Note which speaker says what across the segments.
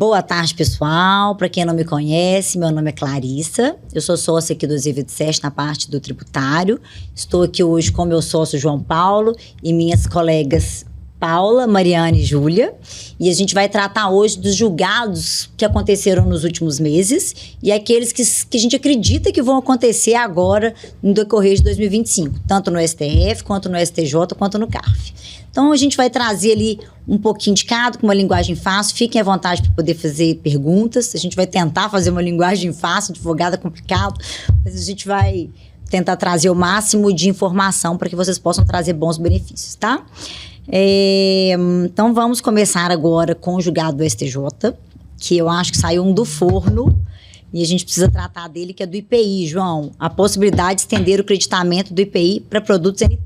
Speaker 1: Boa tarde, pessoal. Para quem não me conhece, meu nome é Clarissa. Eu sou sócia aqui do Zivit na parte do tributário. Estou aqui hoje com meu sócio João Paulo e minhas colegas Paula, Mariane e Júlia. E a gente vai tratar hoje dos julgados que aconteceram nos últimos meses e aqueles que a gente acredita que vão acontecer agora no decorrer de 2025, tanto no STF, quanto no STJ, quanto no CARF. Então, a gente vai trazer ali um pouquinho de cada, com uma linguagem fácil. Fiquem à vontade para poder fazer perguntas. A gente vai tentar fazer uma linguagem fácil, advogado é complicado, mas a gente vai tentar trazer o máximo de informação para que vocês possam trazer bons benefícios, tá? Então, vamos começar agora com o julgado do STJ, que eu acho que saiu um do forno e a gente precisa tratar dele, que é do IPI, João. A possibilidade de estender o creditamento do IPI para produtos NT.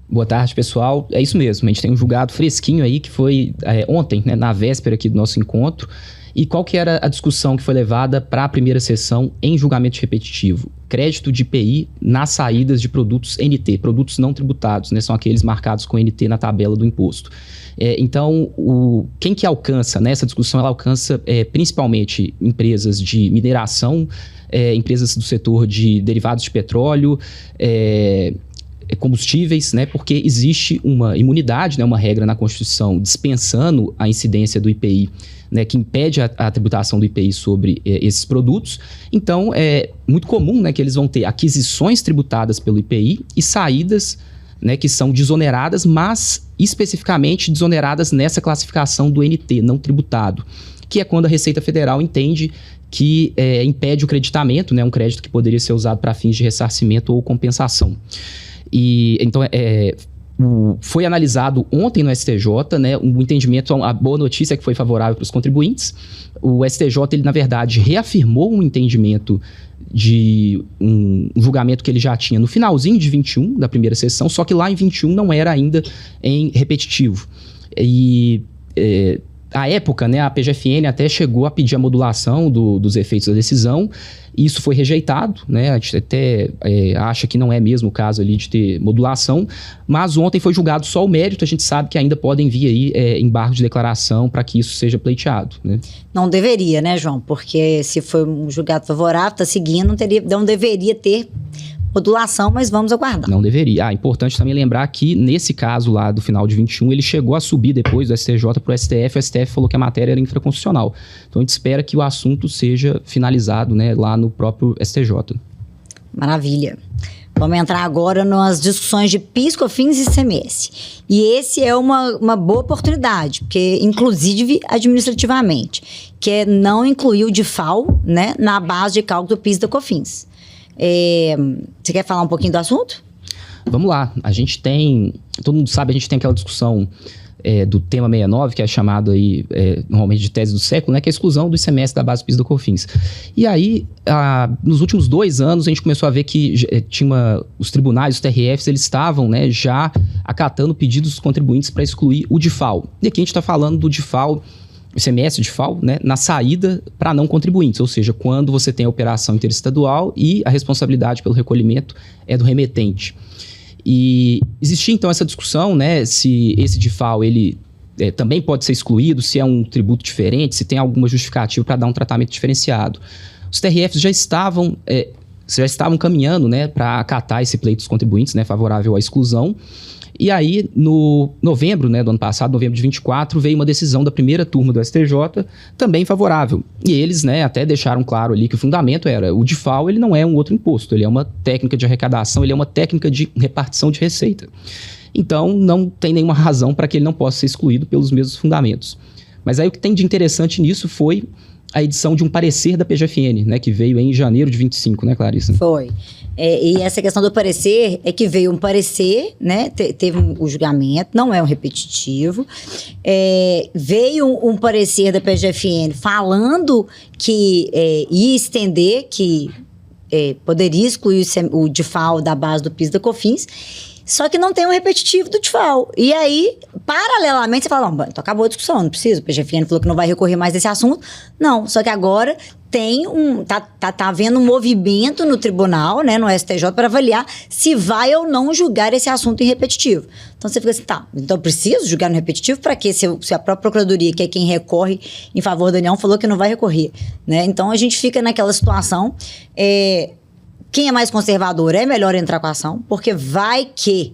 Speaker 2: Boa tarde, pessoal. É isso mesmo, a gente tem um julgado fresquinho aí que foi ontem, né, na véspera aqui do nosso encontro. E qual que era a discussão que foi levada para a primeira sessão em julgamento repetitivo? Crédito de IPI nas saídas de produtos NT, produtos não tributados, né? São aqueles marcados com NT na tabela do imposto. Então, quem que alcança, né? Essa discussão ela alcança principalmente empresas de mineração, empresas do setor de derivados de petróleo, combustíveis, né? Porque existe uma imunidade, né? Uma regra na Constituição dispensando a incidência do IPI, né, que impede a tributação do IPI sobre esses produtos. Então, é muito comum, né, que eles vão ter aquisições tributadas pelo IPI e saídas, né, que são desoneradas, mas especificamente desoneradas nessa classificação do NT, não tributado, que é quando a Receita Federal entende que impede o creditamento, né, um crédito que poderia ser usado para fins de ressarcimento ou compensação. E então, foi analisado ontem no STJ, né, um entendimento, a boa notícia é que foi favorável para os contribuintes. O STJ, ele na verdade reafirmou um entendimento de um julgamento que ele já tinha no finalzinho de 21, da primeira sessão, só que lá em 21 não era ainda em repetitivo. E à época, né, a PGFN até chegou a pedir a modulação dos efeitos da decisão. Isso foi rejeitado, né? A gente até acha que não é mesmo o caso ali de ter modulação, mas ontem foi julgado só o mérito. A gente sabe que ainda podem vir aí embargos de declaração para que isso seja pleiteado, né? Não deveria, né, João? Porque se foi um julgado favorável, está seguindo, não deveria ter modulação, mas vamos aguardar. Não deveria. Importante também lembrar que nesse caso lá do final de 21, ele chegou a subir depois do STJ para o STF. O STF falou que a matéria era infraconstitucional. Então a gente espera que o assunto seja finalizado, né, lá no próprio STJ. Maravilha. Vamos entrar agora nas discussões de PIS, COFINS e ICMS. E esse é uma boa oportunidade, porque inclusive administrativamente, que é não incluir o DIFAL, né, na base de cálculo do PIS e da COFINS. Você quer falar um pouquinho do assunto? Vamos lá. A gente tem, todo mundo sabe, a gente tem aquela discussão do tema 69, que é chamado aí normalmente de tese do século, né, que é a exclusão do ICMS da base do PIS e da COFINS. E aí, nos últimos 2 anos, a gente começou a ver que os tribunais, os TRFs, eles estavam, né, já acatando pedidos dos contribuintes para excluir o DIFAL. E aqui a gente está falando do DIFAL, ICMS, DIFAL, né, na saída para não contribuintes, ou seja, quando você tem a operação interestadual e a responsabilidade pelo recolhimento é do remetente. E existia então essa discussão, né, se esse DIFAL ele também pode ser excluído, se é um tributo diferente, se tem alguma justificativa para dar um tratamento diferenciado. Os TRFs já estavam caminhando, né, para acatar esse pleito dos contribuintes, né, favorável à exclusão. E aí, no novembro, né, do ano passado, novembro de 24, veio uma decisão da primeira turma do STJ, também favorável. E eles, né, até deixaram claro ali que o fundamento era o DIFAL, ele não é um outro imposto, ele é uma técnica de arrecadação, ele é uma técnica de repartição de receita. Então, não tem nenhuma razão para que ele não possa ser excluído pelos mesmos fundamentos. Mas aí o que tem de interessante nisso foi a edição de um parecer da PGFN, né, que veio em janeiro de 25, né, Clarissa? Foi. E essa questão do parecer é que veio um parecer, né, teve o julgamento, não é um repetitivo, veio um parecer da PGFN falando que ia estender, que poderia excluir o DIFAL da base do PIS e da COFINS,
Speaker 1: Só que não tem um repetitivo do DIFAL. E aí, paralelamente, você fala, não, então acabou a discussão, não precisa. O PGFN falou que não vai recorrer mais desse assunto. Não, só que agora tem tá havendo um movimento no tribunal, né, no STJ, para avaliar se vai ou não julgar esse assunto em repetitivo. Então você fica assim, tá, então eu preciso julgar no repetitivo para quê? Se a própria Procuradoria, que é quem recorre em favor da União, falou que não vai recorrer, né? Então a gente fica naquela situação, quem é mais conservador é melhor entrar com a ação, porque vai que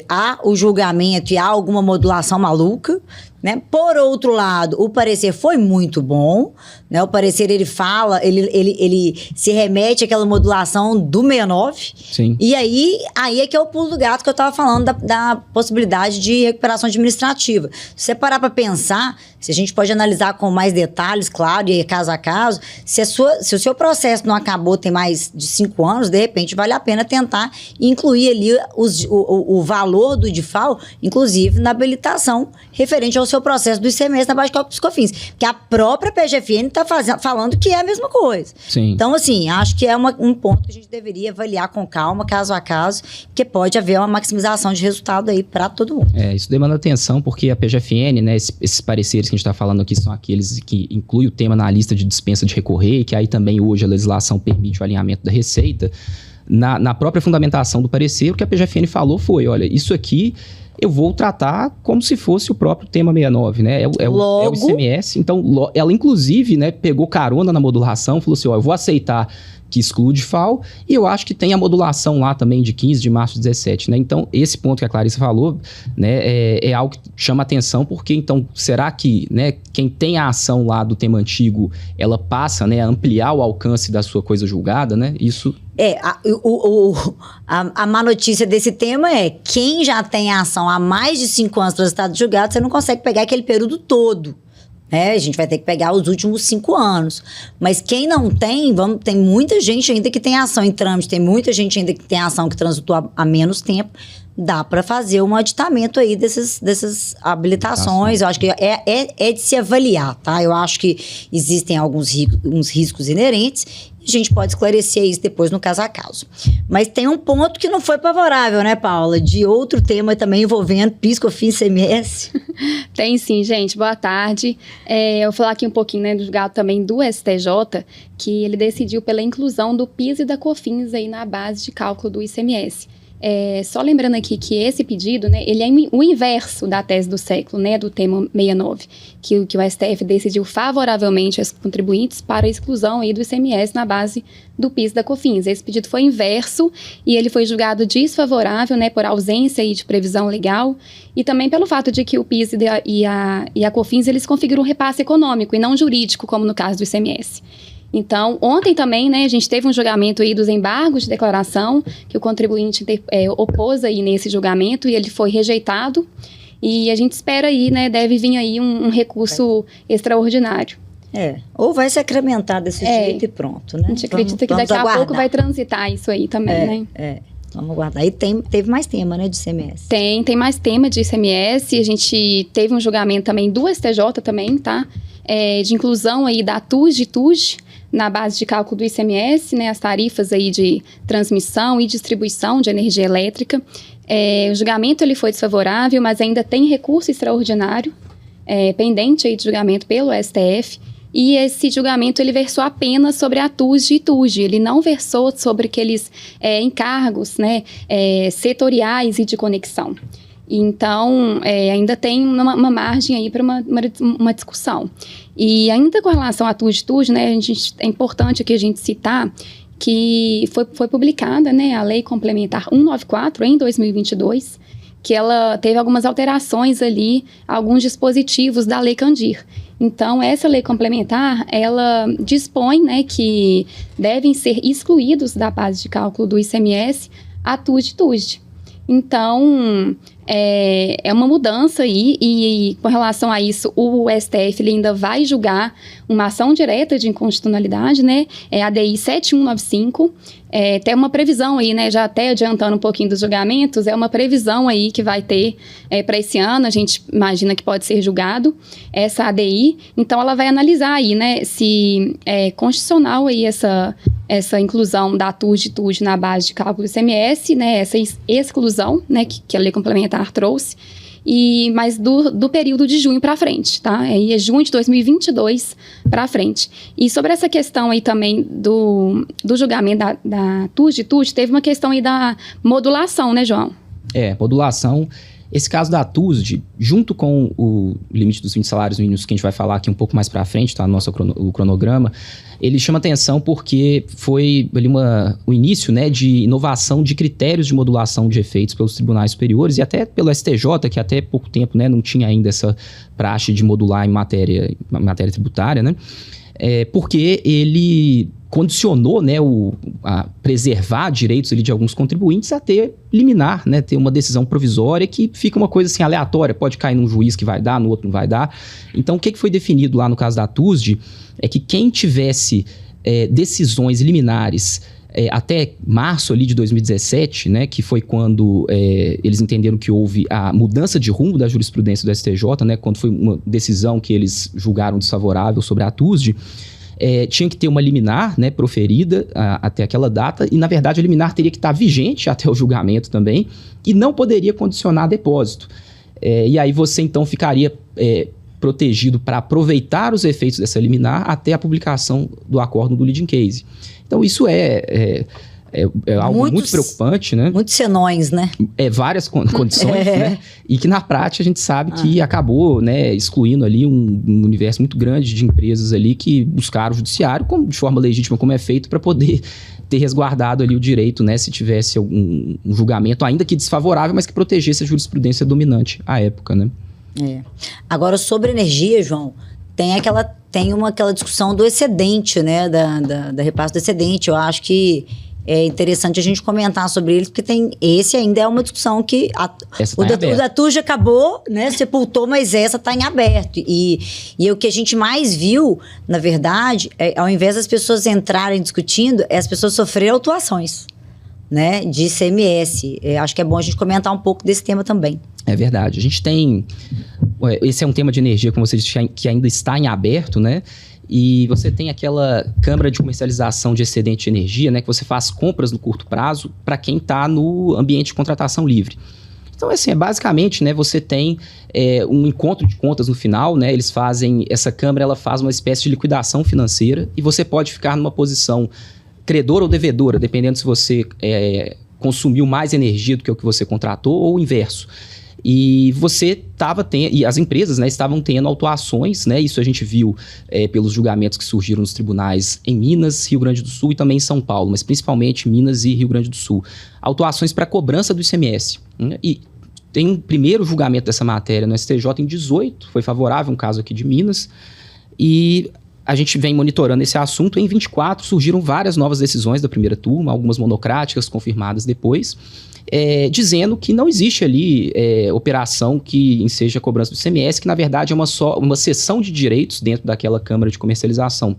Speaker 1: há o julgamento e há alguma modulação maluca, né? Por outro lado, o parecer foi muito bom, né? O parecer, ele fala, ele se remete àquela modulação do 69.
Speaker 2: Sim.
Speaker 1: E aí é que é o pulo do gato que eu estava falando da possibilidade de recuperação administrativa. Se você parar para pensar, se a gente pode analisar com mais detalhes, claro, e caso a caso, se o seu processo não acabou, tem mais de 5 anos, de repente vale a pena tentar incluir ali o valor do DIFAL, inclusive na habilitação referente ao seu processo do ICMS na base de cálculo dos COFINS. Porque a própria PGFN está falando que é a mesma coisa.
Speaker 2: Sim.
Speaker 1: Então, assim, acho que é um ponto que a gente deveria avaliar com calma, caso a caso, porque pode haver uma maximização de resultado aí para todo mundo.
Speaker 2: Isso demanda atenção, porque a PGFN, né, esses pareceres que a gente está falando aqui são aqueles que incluem o tema na lista de dispensa de recorrer, que aí também hoje a legislação permite o alinhamento da Receita. Na própria fundamentação do parecer, o que a PGFN falou foi, olha, isso aqui eu vou tratar como se fosse o próprio tema 69, né? É o ICMS. Então, ela inclusive, né, pegou carona na modulação, falou assim, eu vou aceitar que exclui o DIFAL, e eu acho que tem a modulação lá também de 15 de março de 17, né? Então, esse ponto que a Clarissa falou, né, é algo que chama atenção, porque, então, será que, né, quem tem a ação lá do tema antigo, ela passa, né, a ampliar o alcance da sua coisa julgada, né? Isso...
Speaker 1: A má notícia desse tema é quem já tem a ação há mais de 5 anos transitado julgado, você não consegue pegar aquele período todo. A gente vai ter que pegar os últimos 5 anos. Mas quem não tem, tem muita gente ainda que tem ação em trâmite, tem muita gente ainda que tem ação que transitou há menos tempo. Dá para fazer um aditamento aí dessas habilitações. Eu acho que é de se avaliar, tá? Eu acho que existem uns riscos inerentes. A gente pode esclarecer isso depois no caso a caso. Mas tem um ponto que não foi favorável, né, Paula? De outro tema também envolvendo PIS, COFINS, ICMS.
Speaker 3: Tem sim, gente. Boa tarde. Eu vou falar aqui um pouquinho, né, do julgado também do STJ, que ele decidiu pela inclusão do PIS e da COFINS aí na base de cálculo do ICMS. Só lembrando aqui que esse pedido, né, ele é o inverso da tese do século, né, do tema 69, que o STF decidiu favoravelmente aos contribuintes para a exclusão aí do ICMS na base do PIS e da COFINS. Esse pedido foi inverso e ele foi julgado desfavorável, né, por ausência aí de previsão legal e também pelo fato de que o PIS e a COFINS eles configuram um repasse econômico e não jurídico, como no caso do ICMS. Então, ontem também, né, a gente teve um julgamento aí dos embargos de declaração, que o contribuinte opôs aí nesse julgamento e ele foi rejeitado. E a gente espera aí, né, deve vir aí um recurso extraordinário.
Speaker 1: Ou vai se acrementar desse jeito e pronto, né?
Speaker 3: A gente acredita que daqui a pouco vai transitar isso aí também, né?
Speaker 1: Vamos aguardar. E teve mais tema, né, de ICMS?
Speaker 3: Tem mais tema de ICMS. A gente teve um julgamento também do STJ também, tá? De inclusão aí da TUS e TUS na base de cálculo do ICMS, né, as tarifas aí de transmissão e distribuição de energia elétrica. O julgamento ele foi desfavorável, mas ainda tem recurso extraordinário pendente aí de julgamento pelo STF. E esse julgamento ele versou apenas sobre a TUSD e TUSD, ele não versou sobre aqueles encargos, né, setoriais e de conexão. Então, ainda tem uma margem aí para uma discussão. E ainda com relação à TUSD, né, é importante aqui a gente citar que foi publicada, né, a Lei Complementar 194 em 2022, que ela teve algumas alterações ali, alguns dispositivos da Lei Candir. Então, essa lei complementar, ela dispõe, né, que devem ser excluídos da base de cálculo do ICMS a TUSD e TUSD. Então, é uma mudança aí e com relação a isso, o STF ele ainda vai julgar uma ação direta de inconstitucionalidade, né? A DI 7195. Tem uma previsão aí, né? Já até adiantando um pouquinho dos julgamentos, é uma previsão aí que vai ter para esse ano, a gente imagina que pode ser julgado essa ADI. Então, ela vai analisar aí, né? Se é constitucional aí essa inclusão da TUJ na base de cálculo do ICMS, né, essa exclusão, né, que a lei complementar trouxe, mas do período de junho para frente, tá? Aí é junho de 2022 para frente. E sobre essa questão aí também do julgamento da TUJ, teve uma questão aí da modulação, né, João?
Speaker 2: Modulação. Esse caso da TUSD, junto com o limite dos 20 salários mínimos, que a gente vai falar aqui um pouco mais para frente, tá? O cronograma, ele chama atenção porque foi ali o início, né, de inovação de critérios de modulação de efeitos pelos tribunais superiores e até pelo STJ, que até pouco tempo, né, não tinha ainda essa praxe de modular em matéria tributária, né? Porque ele condicionou, né, a preservar direitos ali de alguns contribuintes a ter liminar, né, ter uma decisão provisória que fica uma coisa assim aleatória, pode cair num juiz que vai dar, no outro não vai dar. Então, o que foi definido lá no caso da TUSD é que quem tivesse decisões liminares até março ali de 2017, né, que foi quando eles entenderam que houve a mudança de rumo da jurisprudência do STJ, né, quando foi uma decisão que eles julgaram desfavorável sobre a TUSD, tinha que ter uma liminar, né, proferida até aquela data, e na verdade a liminar teria que estar vigente até o julgamento também, e não poderia condicionar depósito. E aí você então ficaria protegido para aproveitar os efeitos dessa liminar até a publicação do acórdão do leading case. Então isso é algo muito preocupante, né?
Speaker 1: Muitos senões, né?
Speaker 2: Várias condições, né? E que na prática a gente sabe que acabou, né, excluindo ali um universo muito grande de empresas ali que buscaram o judiciário de forma legítima, como é feito, para poder ter resguardado ali o direito, né, se tivesse um julgamento, ainda que desfavorável, mas que protegesse a jurisprudência dominante à época, né?
Speaker 1: Agora, sobre energia, João, tem aquela discussão do excedente, né, da repasse do excedente. Eu acho que é interessante a gente comentar sobre ele, porque esse ainda é uma discussão que o da TUJ acabou, né, sepultou, mas essa está em aberto. E o que a gente mais viu, na verdade, ao invés das pessoas entrarem discutindo, as pessoas sofreram autuações, né, de ICMS. Acho que é bom a gente comentar um pouco desse tema também.
Speaker 2: É verdade. A gente tem... Esse é um tema de energia, como você disse, que ainda está em aberto, né? E você tem aquela câmara de comercialização de excedente de energia, né, que você faz compras no curto prazo para quem está no ambiente de contratação livre. Então, assim, basicamente, né, você tem um encontro de contas no final, né, essa câmara ela faz uma espécie de liquidação financeira e você pode ficar numa posição credora ou devedora, dependendo se você consumiu mais energia do que o que você contratou ou o inverso. E e as empresas, né, estavam tendo autuações, né, isso a gente viu pelos julgamentos que surgiram nos tribunais em Minas, Rio Grande do Sul e também em São Paulo, mas principalmente Minas e Rio Grande do Sul. Autuações para cobrança do ICMS. Né, e tem um primeiro julgamento dessa matéria no STJ em 2018, foi favorável, um caso aqui de Minas, e a gente vem monitorando esse assunto. Em 2024 surgiram várias novas decisões da primeira turma, algumas monocráticas confirmadas depois, dizendo que não existe ali operação que enseja a cobrança do ICMS, que na verdade é uma cessão de direitos dentro daquela câmara de comercialização.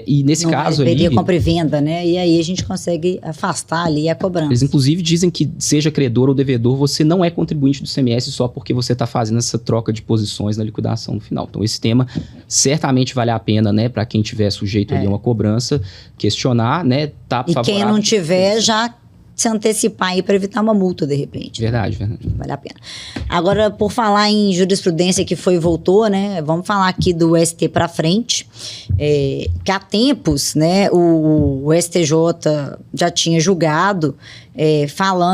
Speaker 2: E nesse caso ali...
Speaker 1: Não compra e venda, né? E aí a gente consegue afastar ali a cobrança.
Speaker 2: Eles inclusive dizem que seja credor ou devedor, você não é contribuinte do ICMS só porque você está fazendo essa troca de posições na liquidação no final. Então esse tema certamente vale a pena, né, para quem tiver sujeito ali a uma cobrança, questionar, né, tá favorável.
Speaker 1: E quem não tiver já se antecipar aí para evitar uma multa, de repente.
Speaker 2: Verdade.
Speaker 1: Vale a pena. Agora, por falar em jurisprudência que foi e voltou, né? Vamos falar aqui do ST para frente. Que há tempos, né? O STJ já tinha julgado,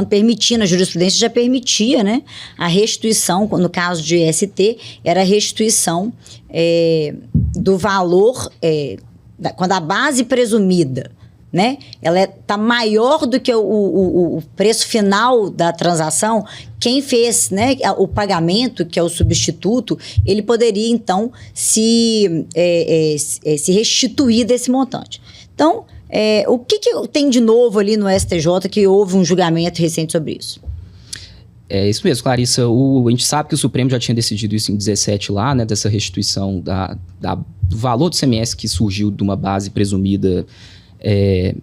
Speaker 1: permitindo, a jurisprudência já permitia, né? A restituição, no caso de ST, era a restituição do valor, quando a base presumida, né, ela está maior do que o preço final da transação, quem fez, né, o pagamento, que é o substituto, ele poderia, então, se restituir desse montante. Então, o que tem de novo ali no STJ que houve um julgamento recente sobre isso?
Speaker 2: É isso mesmo, Clarissa. A gente sabe que o Supremo já tinha decidido isso em 17 lá, né, dessa restituição do valor do ICMS que surgiu de uma base presumida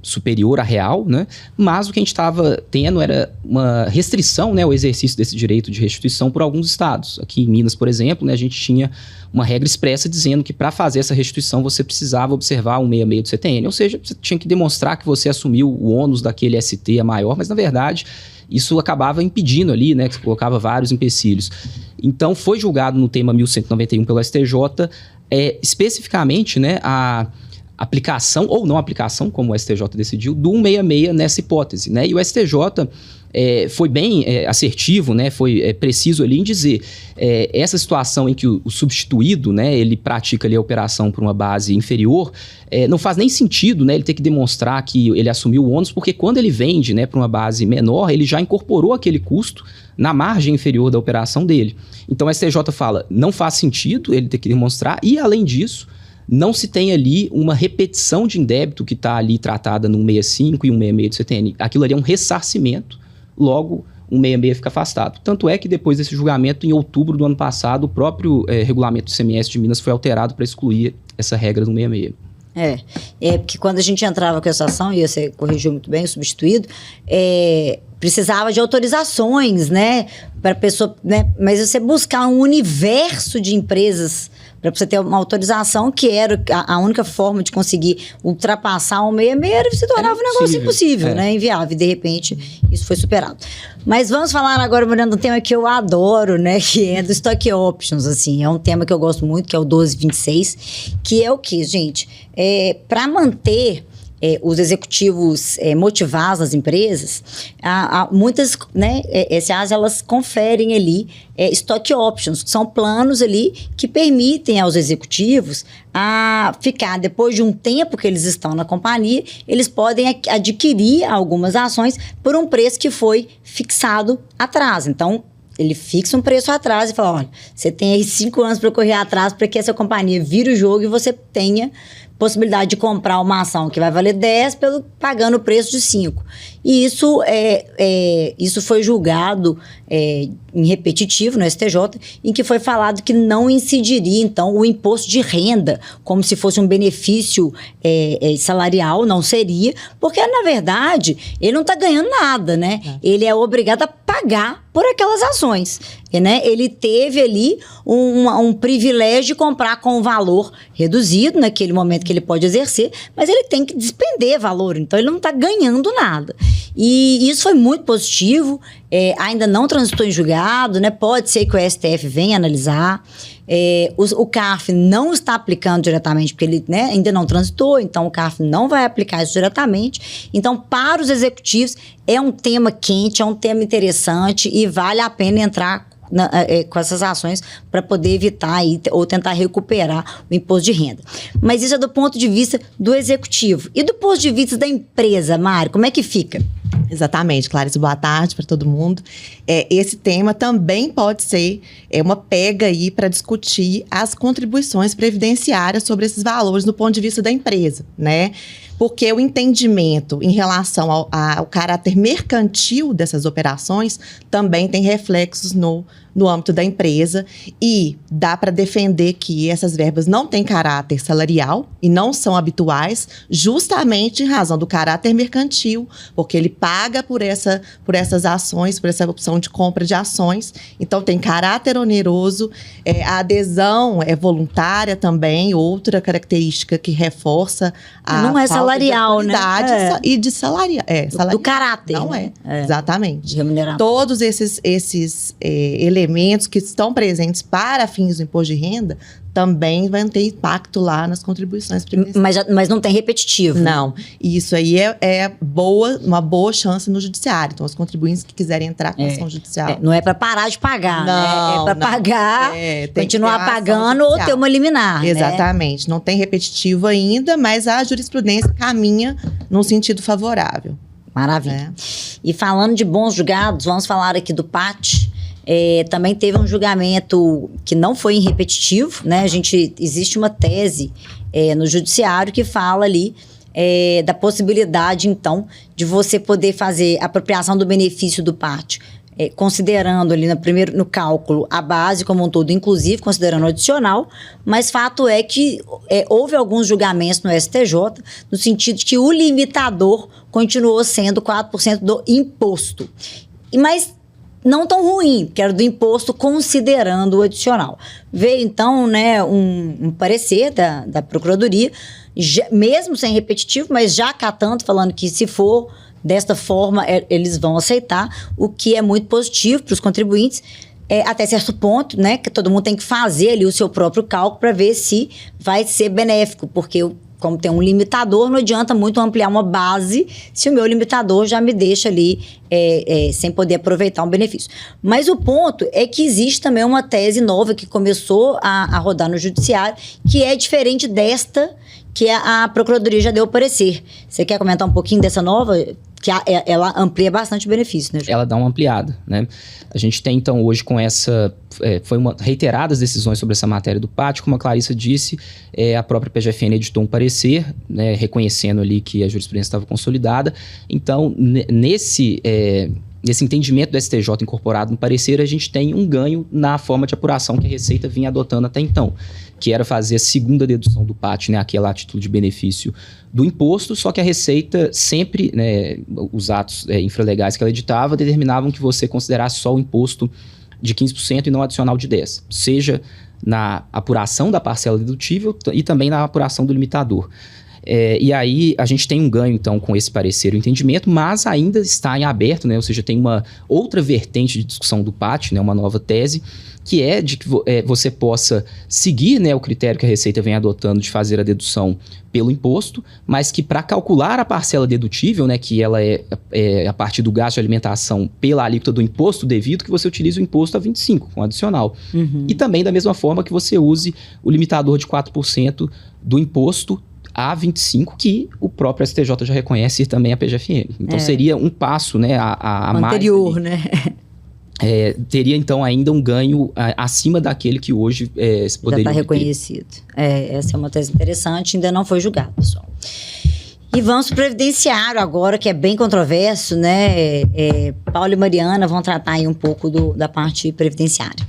Speaker 2: superior à real, né? Mas o que a gente estava tendo era uma restrição, né, ao exercício desse direito de restituição por alguns estados. Aqui em Minas, por exemplo, né, a gente tinha uma regra expressa dizendo que para fazer essa restituição você precisava observar 166 do CTN, ou seja, você tinha que demonstrar que você assumiu o ônus daquele ST a maior, mas na verdade isso acabava impedindo ali, né, que colocava vários empecilhos. Então foi julgado no tema 1191 pelo STJ, especificamente, né, a aplicação ou não aplicação, como o STJ decidiu, do 166 nessa hipótese, né? E o STJ foi bem assertivo, né? Foi preciso ali em dizer essa situação em que o substituído, né, ele pratica ali a operação por uma base inferior, não faz nem sentido, né, ele ter que demonstrar que ele assumiu o ônus, porque quando ele vende, né, para uma base menor, ele já incorporou aquele custo na margem inferior da operação dele. Então o STJ fala, não faz sentido ele ter que demonstrar, e além disso, não se tem ali uma repetição de indébito que está ali tratada no 165 e 166 do CTN. Aquilo ali é um ressarcimento, logo o 166 fica afastado. Tanto é que depois desse julgamento, em outubro do ano passado, o próprio regulamento do ICMS de Minas foi alterado para excluir essa regra do 166.
Speaker 1: Porque quando a gente entrava com essa ação, e você corrigiu muito bem, o substituído, precisava de autorizações, né, para a pessoa, né, mas você buscar um universo de empresas para você ter uma autorização, que era a única forma de conseguir ultrapassar o 166, se tornava um negócio impossível, né, inviável, e de repente isso foi superado. Mas vamos falar agora, Mariana, de um tema que eu adoro, né, que é do Stock Options, assim, é um tema que eu gosto muito, que é o 1226, que é o que, gente? Para manter os executivos motivados nas empresas, muitas, né, SAs, elas conferem ali stock options, que são planos ali que permitem aos executivos a ficar, depois de um tempo que eles estão na companhia, eles podem adquirir algumas ações por um preço que foi fixado atrás. Então, ele fixa um preço atrás e fala, olha, você tem aí 5 anos para correr atrás para que essa companhia vire o jogo e você tenha possibilidade de comprar uma ação que vai valer 10 pagando o preço de 5. E isso foi julgado em repetitivo no STJ, em que foi falado que não incidiria, então, o imposto de renda, como se fosse um benefício salarial, não seria, porque, na verdade, ele não está ganhando nada, né? Ele é obrigado a pagar por aquelas ações, né? Ele teve ali um privilégio de comprar com um valor reduzido, naquele momento que ele pode exercer, mas ele tem que despender valor, então ele não está ganhando nada. E isso foi muito positivo, ainda não transitou em julgado, né? Pode ser que o STF venha analisar. O CARF não está aplicando diretamente, porque ele, né, ainda não transitou, então o CARF não vai aplicar isso diretamente. Então, para os executivos, é um tema quente, é um tema interessante e vale a pena entrar com essas ações para poder evitar ou tentar recuperar o imposto de renda. Mas isso é do ponto de vista do executivo. E do ponto de vista da empresa, Mari, como é que fica?
Speaker 4: Exatamente, Clarice, boa tarde para todo mundo. Esse tema também pode ser uma pega aí para discutir as contribuições previdenciárias sobre esses valores do ponto de vista da empresa, né? Porque o entendimento em relação ao caráter mercantil dessas operações também tem reflexos no âmbito da empresa, e dá para defender que essas verbas não têm caráter salarial e não são habituais, justamente em razão do caráter mercantil, porque ele paga por essas ações, por essa opção de compra de ações, então tem caráter oneroso, a adesão é voluntária também, outra característica que reforça a
Speaker 1: não é salarial,
Speaker 4: de
Speaker 1: né?
Speaker 4: E de salarial.
Speaker 1: Do caráter.
Speaker 4: Não
Speaker 1: né?
Speaker 4: Exatamente.
Speaker 1: De remuneração.
Speaker 4: Todos esses elementos que estão presentes para fins do imposto de renda também vão ter impacto lá nas contribuições previdenciárias.
Speaker 1: Mas não tem repetitivo.
Speaker 4: Não. E isso aí uma boa chance no judiciário. Então, os contribuintes que quiserem entrar com ação judicial.
Speaker 1: Não é para parar de pagar,
Speaker 4: não,
Speaker 1: né? É para pagar, continuar pagando ou ter uma liminar.
Speaker 4: Exatamente.
Speaker 1: Né?
Speaker 4: Não tem repetitivo ainda, mas a jurisprudência caminha num sentido favorável.
Speaker 1: Maravilha.
Speaker 4: Né?
Speaker 1: E falando de bons julgados, vamos falar aqui do PAT. Também teve um julgamento que não foi em repetitivo, né? Existe uma tese no judiciário que fala ali da possibilidade, então, de você poder fazer apropriação do benefício do PAT considerando ali no cálculo a base como um todo, inclusive considerando o adicional, mas fato é que houve alguns julgamentos no STJ no sentido de que o limitador continuou sendo 4% do imposto. Mas não tão ruim, que era do imposto considerando o adicional. Veio então, né, um parecer da Procuradoria, mesmo sem repetitivo, mas já acatando, falando que se for desta forma, eles vão aceitar, o que é muito positivo para os contribuintes, até certo ponto, né, que todo mundo tem que fazer ali o seu próprio cálculo para ver se vai ser benéfico, porque como tem um limitador, não adianta muito ampliar uma base se o meu limitador já me deixa ali sem poder aproveitar um benefício. Mas o ponto é que existe também uma tese nova que começou a rodar no judiciário, que é diferente desta que a Procuradoria já deu o parecer. Você quer comentar um pouquinho dessa nova? Que ela amplia bastante o benefício, né, João?
Speaker 2: Ela dá uma ampliada, né? A gente tem, então, hoje com essa... reiteradas decisões sobre essa matéria do pátio, como a Clarissa disse, a própria PGFN editou um parecer, né, reconhecendo ali que a jurisprudência estava consolidada. Então, nesse entendimento do STJ incorporado no parecer, a gente tem um ganho na forma de apuração que a Receita vinha adotando até então, que era fazer a segunda dedução do pátio, né, aquela a título de benefício do imposto, só que a Receita sempre, né, os atos infralegais que ela editava, determinavam que você considerasse só o imposto de 15% e não adicional de 10%, seja na apuração da parcela dedutível e também na apuração do limitador. E aí a gente tem um ganho, então, com esse parecer e o entendimento, mas ainda está em aberto, né? Ou seja, tem uma outra vertente de discussão do pátio, né? Uma nova tese, que é de que você possa seguir, né, o critério que a Receita vem adotando de fazer a dedução pelo imposto, mas que para calcular a parcela dedutível, né, que ela é a partir do gasto de alimentação pela alíquota do imposto devido, que você utilize o imposto a 25%, com adicional. Uhum. E também da mesma forma que você use o limitador de 4% do imposto a 25%, que o próprio STJ já reconhece, e também a PGFN. Então seria um passo, né, a mais...
Speaker 1: Anterior, né?
Speaker 2: Teria, então, ainda um ganho acima daquele que hoje se poderia...
Speaker 1: Já está reconhecido. Essa é uma tese interessante, ainda não foi julgada, pessoal. E vamos para o previdenciário agora, que é bem controverso, né? Paulo e Mariana vão tratar aí um pouco da parte previdenciária.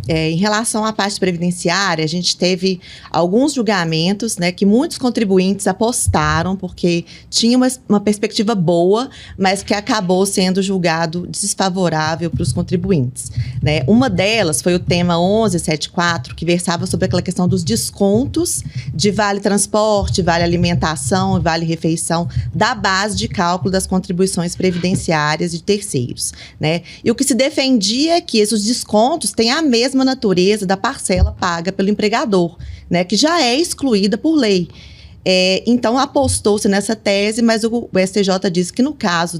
Speaker 4: Em relação à parte previdenciária, a gente teve alguns julgamentos, né, que muitos contribuintes apostaram, porque tinha uma perspectiva boa, mas que acabou sendo julgado desfavorável para os contribuintes, né? Uma delas foi o tema 1174, que versava sobre aquela questão dos descontos de vale transporte, vale alimentação e vale refeição da base de cálculo das contribuições previdenciárias de terceiros, né? E o que se defendia é que esses descontos têm a mesma natureza da parcela paga pelo empregador, né, que já é excluída por lei. Então, apostou-se nessa tese, mas o STJ disse que no caso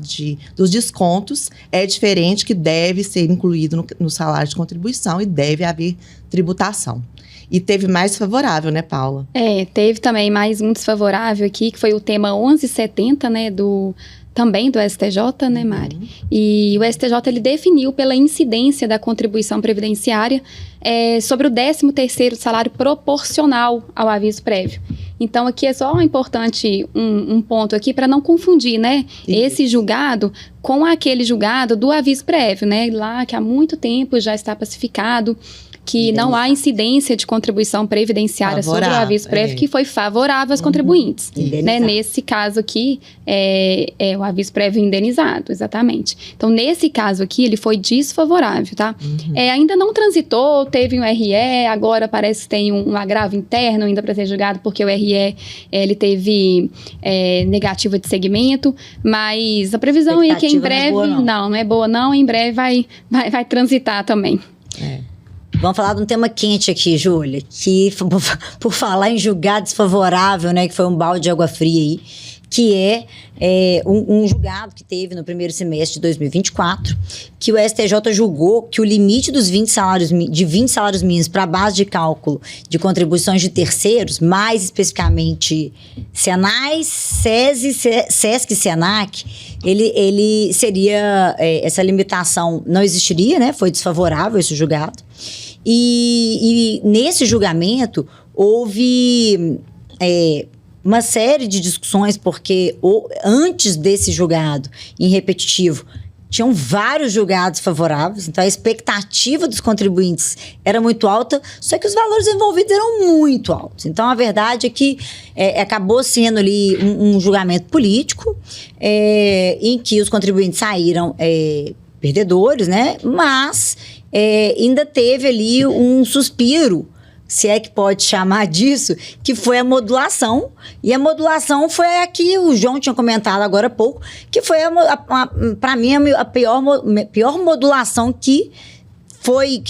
Speaker 4: dos descontos é diferente, que deve ser incluído no salário de contribuição e deve haver tributação. E teve mais favorável, né, Paula?
Speaker 3: Teve também mais um desfavorável aqui, que foi o tema 1170, né, também do STJ, né, Mari? E o STJ, ele definiu pela incidência da contribuição previdenciária sobre o 13º salário proporcional ao aviso prévio. Então, aqui é só importante um ponto aqui para não confundir, né? Esse julgado com aquele julgado do aviso prévio, né? Lá que há muito tempo já está pacificado que não há incidência de contribuição previdenciária sobre o aviso prévio que foi favorável aos contribuintes. Né? Nesse caso aqui, o aviso prévio indenizado, exatamente. Então, nesse caso aqui, ele foi desfavorável, tá? Ainda não transitou, teve um RE, agora parece que tem um agravo interno ainda para ser julgado, porque o RE, ele teve negativa de segmento, mas a previsão aí é que em breve... Não é boa não, em breve vai transitar também.
Speaker 1: Vamos falar de um tema quente aqui, Júlia, que por falar em julgado desfavorável, né, que foi um balde de água fria aí, que um julgado que teve no primeiro semestre de 2024, que o STJ julgou que o limite dos 20 salários mínimos para a base de cálculo de contribuições de terceiros, mais especificamente Senai, SESI, SESC e SENAC, ele seria, essa limitação não existiria, né? Foi desfavorável esse julgado. E nesse julgamento houve uma série de discussões, porque antes desse julgado em repetitivo tinham vários julgados favoráveis, então a expectativa dos contribuintes era muito alta, só que os valores envolvidos eram muito altos. Então a verdade é que acabou sendo ali um julgamento político, em que os contribuintes saíram perdedores, né? Mas ainda teve ali um suspiro, se é que pode chamar disso, que foi a modulação. E a modulação foi a que o João tinha comentado agora há pouco, que foi, para mim, a pior modulação que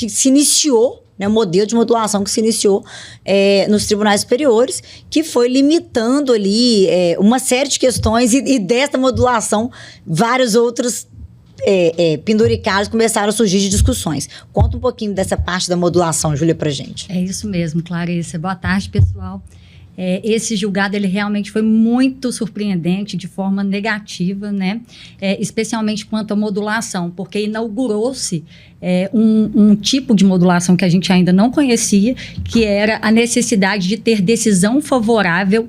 Speaker 1: se iniciou, né, o modelo de modulação que se iniciou nos tribunais superiores, que foi limitando ali uma série de questões e desta modulação, vários outros penduricários começaram a surgir de discussões. Conta um pouquinho dessa parte da modulação, Júlia, pra gente.
Speaker 5: É isso mesmo, Clarissa. Boa tarde, pessoal. Esse julgado, ele realmente foi muito surpreendente de forma negativa, né? Especialmente quanto à modulação, porque inaugurou-se um tipo de modulação que a gente ainda não conhecia, que era a necessidade de ter decisão favorável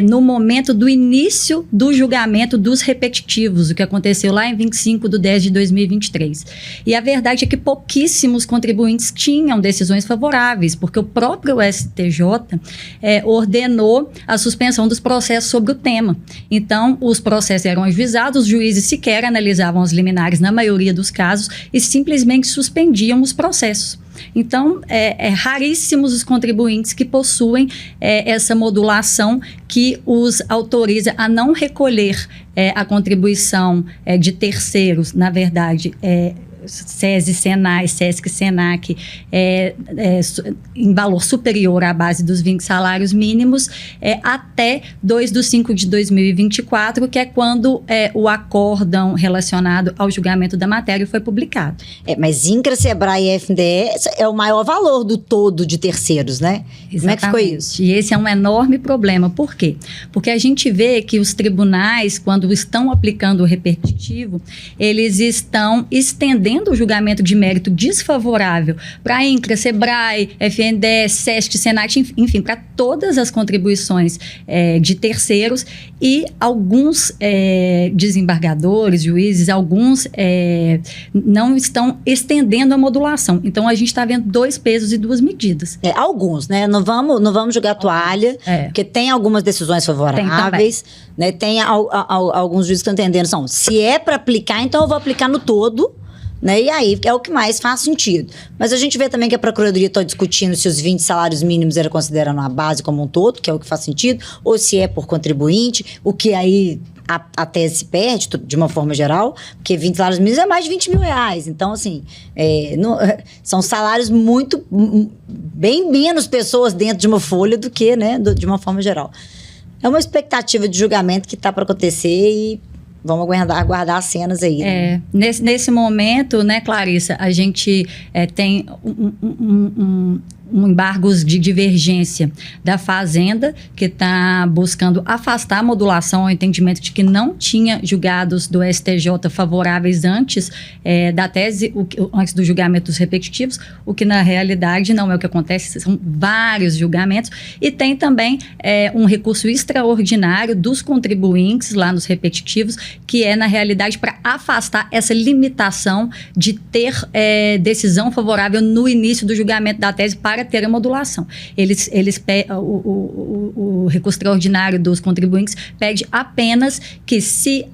Speaker 5: no momento do início do julgamento dos repetitivos, o que aconteceu lá em 25/10/2023. E a verdade é que pouquíssimos contribuintes tinham decisões favoráveis, porque o próprio STJ ordenou a suspensão dos processos sobre o tema. Então, os processos eram ajuizados, os juízes sequer analisavam as liminares na maioria dos casos e simplesmente suspendiam os processos. Então, raríssimos os contribuintes que possuem essa modulação que os autoriza a não recolher a contribuição de terceiros, na verdade, SESI, SENAI, SESC, SENAC, em valor superior à base dos 20 salários mínimos, até 2/5/2024, que é quando o acórdão relacionado ao julgamento da matéria foi publicado.
Speaker 1: Mas INCRA, SEBRAE e FNDE é o maior valor do todo de terceiros, né?
Speaker 5: Exatamente.
Speaker 1: Como é que ficou isso?
Speaker 5: E esse é um enorme problema. Por quê? Porque a gente vê que os tribunais, quando estão aplicando o repetitivo, eles estão estendendo o julgamento de mérito desfavorável para INCRA, SEBRAE, FNDE, SESC, SENAC, enfim, para todas as contribuições de terceiros, e alguns desembargadores, juízes, alguns não estão estendendo a modulação. Então, a gente está vendo 2 pesos e 2 medidas.
Speaker 1: Alguns, né? Não vamos jogar toalha, porque tem algumas decisões favoráveis, né? Tem alguns juízes que estão entendendo, se é para aplicar, então eu vou aplicar no todo, né? E aí é o que mais faz sentido. Mas a gente vê também que a Procuradoria está discutindo se os 20 salários mínimos era considerando a base como um todo, que é o que faz sentido, ou se é por contribuinte, o que aí a tese se perde de uma forma geral, porque 20 salários mínimos é mais de 20 mil reais. Então, assim, são salários bem menos pessoas dentro de uma folha do que, né, de uma forma geral. É uma expectativa de julgamento que está para acontecer e vamos aguardar as cenas aí. Né?
Speaker 5: Nesse momento, né, Clarissa, a gente tem um embargos de divergência da Fazenda, que está buscando afastar a modulação ao entendimento de que não tinha julgados do STJ favoráveis antes da tese, antes do julgamento dos repetitivos, o que na realidade não é o que acontece, são vários julgamentos, e tem também um recurso extraordinário dos contribuintes lá nos repetitivos, que é na realidade para afastar essa limitação de ter decisão favorável no início do julgamento da tese para ter a modulação. O recurso extraordinário dos contribuintes pede apenas que, se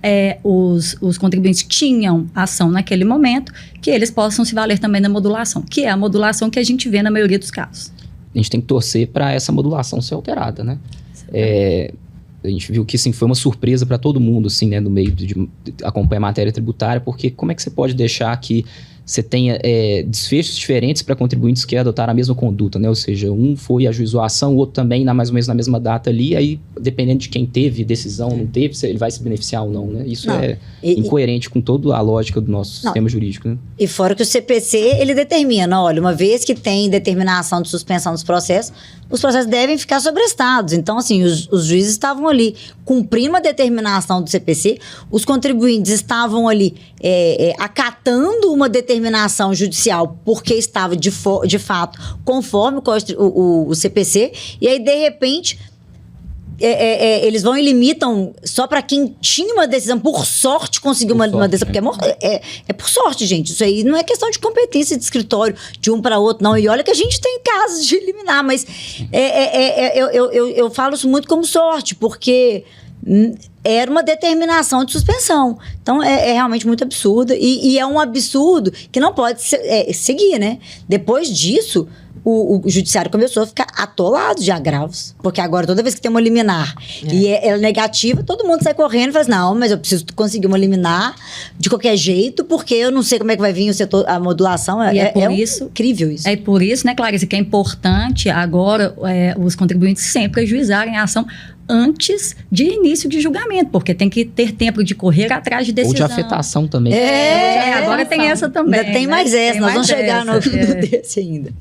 Speaker 5: os contribuintes tinham ação naquele momento, que eles possam se valer também da modulação, que é a modulação que a gente vê na maioria dos casos.
Speaker 2: A gente tem que torcer para essa modulação ser alterada, né? A gente viu que, assim, foi uma surpresa para todo mundo, assim, né, no meio de acompanhar a matéria tributária, porque como é que você pode deixar que você tenha desfechos diferentes para contribuintes que adotaram a mesma conduta, né? Ou seja, um foi ajuizou a ação, o outro também, mais ou menos na mesma data ali, aí, dependendo de quem teve decisão, não teve, ele vai se beneficiar ou não, né? Isso incoerente com toda a lógica do nosso sistema jurídico, né? E
Speaker 1: fora que o CPC, ele determina, olha, uma vez que tem determinação de suspensão dos processos, os processos devem ficar sobrestados. Então, assim, os juízes estavam ali cumprindo uma determinação do CPC, os contribuintes estavam ali acatando uma determinação judicial porque estava, de fato, conforme o CPC, e aí, de repente, eles vão e limitam só para quem tinha uma decisão, por sorte conseguiu uma decisão, porque é por sorte, gente. Isso aí não é questão de competência de escritório, de um para outro, não. E olha que a gente tem casos de eliminar, mas eu falo isso muito como sorte, porque era uma determinação de suspensão. Então, é realmente muito absurdo. E é um absurdo que não pode seguir, né? Depois disso, o judiciário começou a ficar atolado de agravos. Porque agora, toda vez que tem uma liminar e é negativa, todo mundo sai correndo e fala assim, não, mas eu preciso conseguir uma liminar de qualquer jeito, porque eu não sei como é que vai vir a modulação. Incrível isso.
Speaker 5: É por isso, né, Clarice, que é importante agora os contribuintes sempre ajuizarem a ação antes de início de julgamento, porque tem que ter tempo de correr atrás de decisão.
Speaker 2: Ou de afetação também.
Speaker 5: Agora tem essa também.
Speaker 1: Ainda tem mais essa, nós vamos chegar no desse ainda.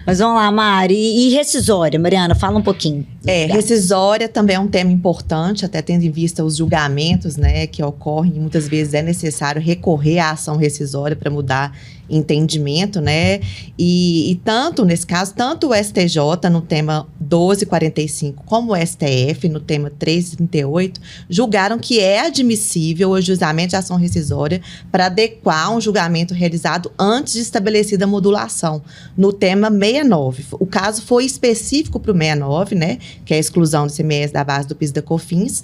Speaker 1: Mas vamos lá, Mari. E rescisória, Mariana, fala um pouquinho.
Speaker 4: Rescisória também é um tema importante, até tendo em vista os julgamentos, né, que ocorrem, e muitas vezes é necessário recorrer à ação rescisória para mudar entendimento, né? E tanto, nesse caso, tanto o STJ no tema 1245 como o STF no tema 1338 julgaram que é admissível o ajuizamento de ação rescisória para adequar um julgamento realizado antes de estabelecida a modulação no tema 69. O caso foi específico para o 69, né? Que é a exclusão do ICMS da base do PIS e da COFINS.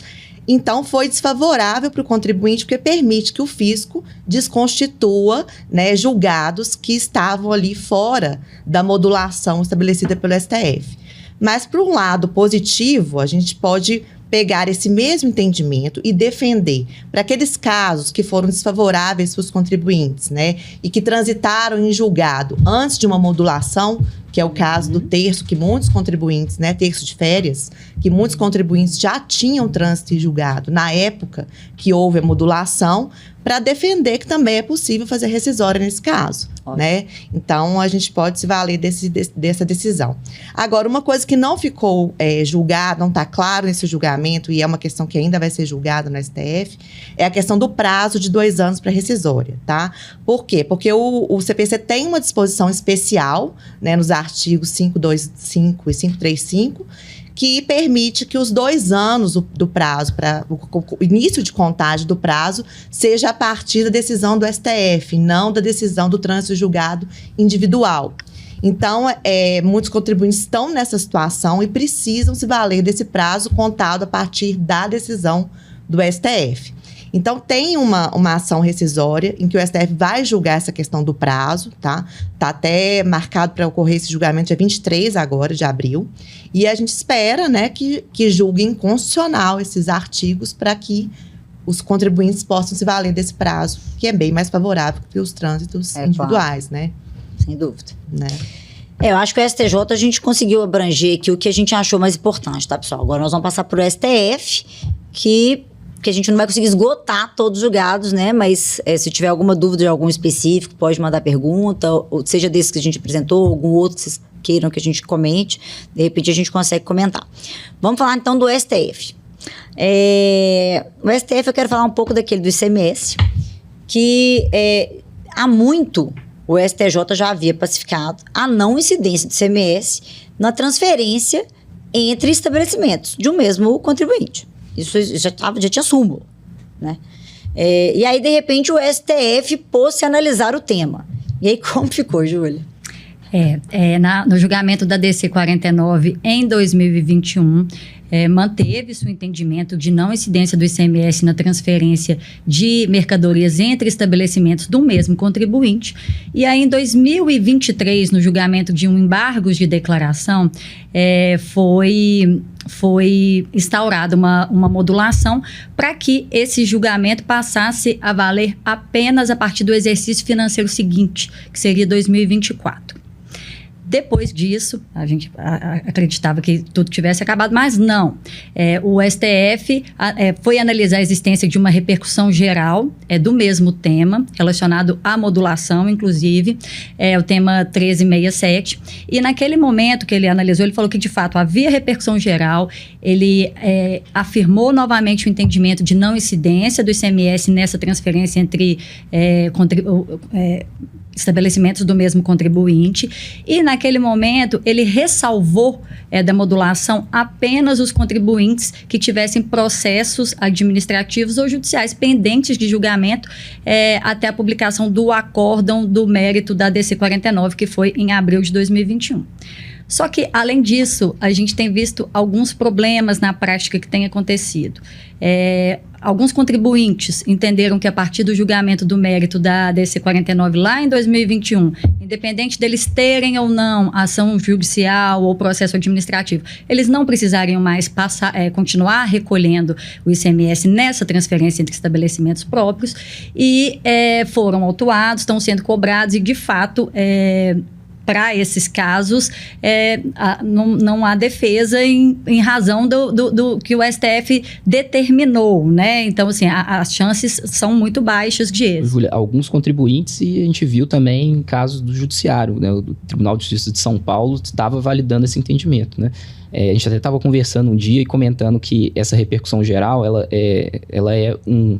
Speaker 4: Então, foi desfavorável para o contribuinte, porque permite que o fisco desconstitua, né, julgados que estavam ali fora da modulação estabelecida pelo STF. Mas, por um lado positivo, a gente pode pegar esse mesmo entendimento e defender para aqueles casos que foram desfavoráveis para os contribuintes, né, e que transitaram em julgado antes de uma modulação, que é o caso do terço, que muitos contribuintes, né, terço de férias, que muitos contribuintes já tinham trânsito em julgado na época que houve a modulação, para defender que também é possível fazer rescisória nesse caso, né? Então, a gente pode se valer dessa decisão. Agora, uma coisa que não ficou julgada, não está claro nesse julgamento, e é uma questão que ainda vai ser julgada no STF, é a questão do prazo de 2 anos para rescisória, tá? Por quê? Porque o CPC tem uma disposição especial, né, nos artigos 525 e 535, que permite que os 2 anos do prazo, para o início de contagem do prazo, seja a partir da decisão do STF, não da decisão do trânsito julgado individual. Então, muitos contribuintes estão nessa situação e precisam se valer desse prazo contado a partir da decisão do STF. Então, tem uma ação rescisória em que o STF vai julgar essa questão do prazo, tá? Está até marcado para ocorrer esse julgamento dia 23 agora, de abril. E a gente espera, né, que julguem constitucional esses artigos para que os contribuintes possam se valer desse prazo, que é bem mais favorável que os trânsitos individuais,
Speaker 1: claro.
Speaker 4: Né?
Speaker 1: Sem dúvida.
Speaker 4: Né?
Speaker 1: Eu acho que o STJ a gente conseguiu abranger aqui o que a gente achou mais importante, tá, pessoal? Agora nós vamos passar para o STF, que a gente não vai conseguir esgotar todos os julgados, né? Mas se tiver alguma dúvida de algum específico, pode mandar pergunta, ou seja desse que a gente apresentou, algum outro que vocês queiram que a gente comente, de repente a gente consegue comentar. Vamos falar então do STF. O STF eu quero falar um pouco daquele do ICMS, que há muito o STJ já havia pacificado a não incidência do ICMS na transferência entre estabelecimentos de um mesmo contribuinte. Isso já tinha súmula, né? E aí, de repente, o STF pôs-se a analisar o tema. E aí, como ficou, Júlia?
Speaker 5: No julgamento da DC 49, em 2021, manteve-se o entendimento de não incidência do ICMS na transferência de mercadorias entre estabelecimentos do mesmo contribuinte. E aí, em 2023, no julgamento de um embargo de declaração, foi instaurada uma modulação para que esse julgamento passasse a valer apenas a partir do exercício financeiro seguinte, que seria 2024. Depois disso, a gente acreditava que tudo tivesse acabado, mas não. O STF foi analisar a existência de uma repercussão geral do mesmo tema, relacionado à modulação, inclusive, o tema 1367. E naquele momento que ele analisou, ele falou que, de fato, havia repercussão geral. Ele afirmou novamente o entendimento de não incidência do ICMS nessa transferência entre estabelecimentos do mesmo contribuinte, e naquele momento ele ressalvou da modulação apenas os contribuintes que tivessem processos administrativos ou judiciais pendentes de julgamento até a publicação do acórdão do mérito da DC 49, que foi em abril de 2021. Só que, além disso, a gente tem visto alguns problemas na prática que têm acontecido. Alguns contribuintes entenderam que a partir do julgamento do mérito da DC 49 lá em 2021, independente deles terem ou não ação judicial ou processo administrativo, eles não precisariam mais continuar recolhendo o ICMS nessa transferência entre estabelecimentos próprios e foram autuados, estão sendo cobrados e, de fato, para esses casos, não há defesa em razão do que o STF determinou, né? Então, assim, as chances são muito baixas de êxito.
Speaker 2: Júlia, alguns contribuintes, e a gente viu também em casos do Judiciário, né? O Tribunal de Justiça de São Paulo estava validando esse entendimento, né? A gente até estava conversando um dia e comentando que essa repercussão geral, ela é um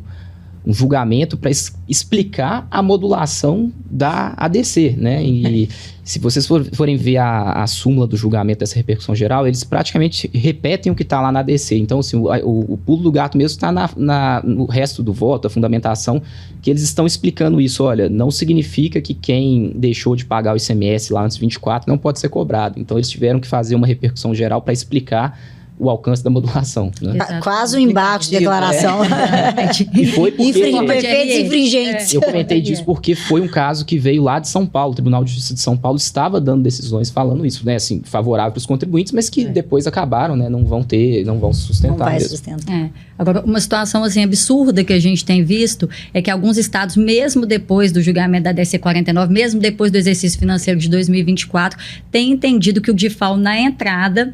Speaker 2: julgamento para explicar a modulação da ADC, né? E se vocês forem ver a súmula do julgamento dessa repercussão geral, eles praticamente repetem o que está lá na ADC. Então, assim, o pulo do gato mesmo está no resto do voto, a fundamentação, que eles estão explicando isso. Olha, não significa que quem deixou de pagar o ICMS lá antes de 24 não pode ser cobrado. Então, eles tiveram que fazer uma repercussão geral para explicar o alcance da modulação, né?
Speaker 1: Quase um embarque de declaração.
Speaker 2: E foi porque...
Speaker 1: Perfeitos infringentes.
Speaker 2: Eu comentei disso porque foi um caso que veio lá de São Paulo. O Tribunal de Justiça de São Paulo estava dando decisões falando isso, né? Assim, favorável para os contribuintes, mas que depois acabaram, né? Não vão sustentar.
Speaker 1: Não vai
Speaker 2: mesmo.
Speaker 1: sustentar.
Speaker 5: Agora, uma situação assim absurda que a gente tem visto é que alguns estados, mesmo depois do julgamento da DC 49, mesmo depois do exercício financeiro de 2024, têm entendido que o DIFAL na entrada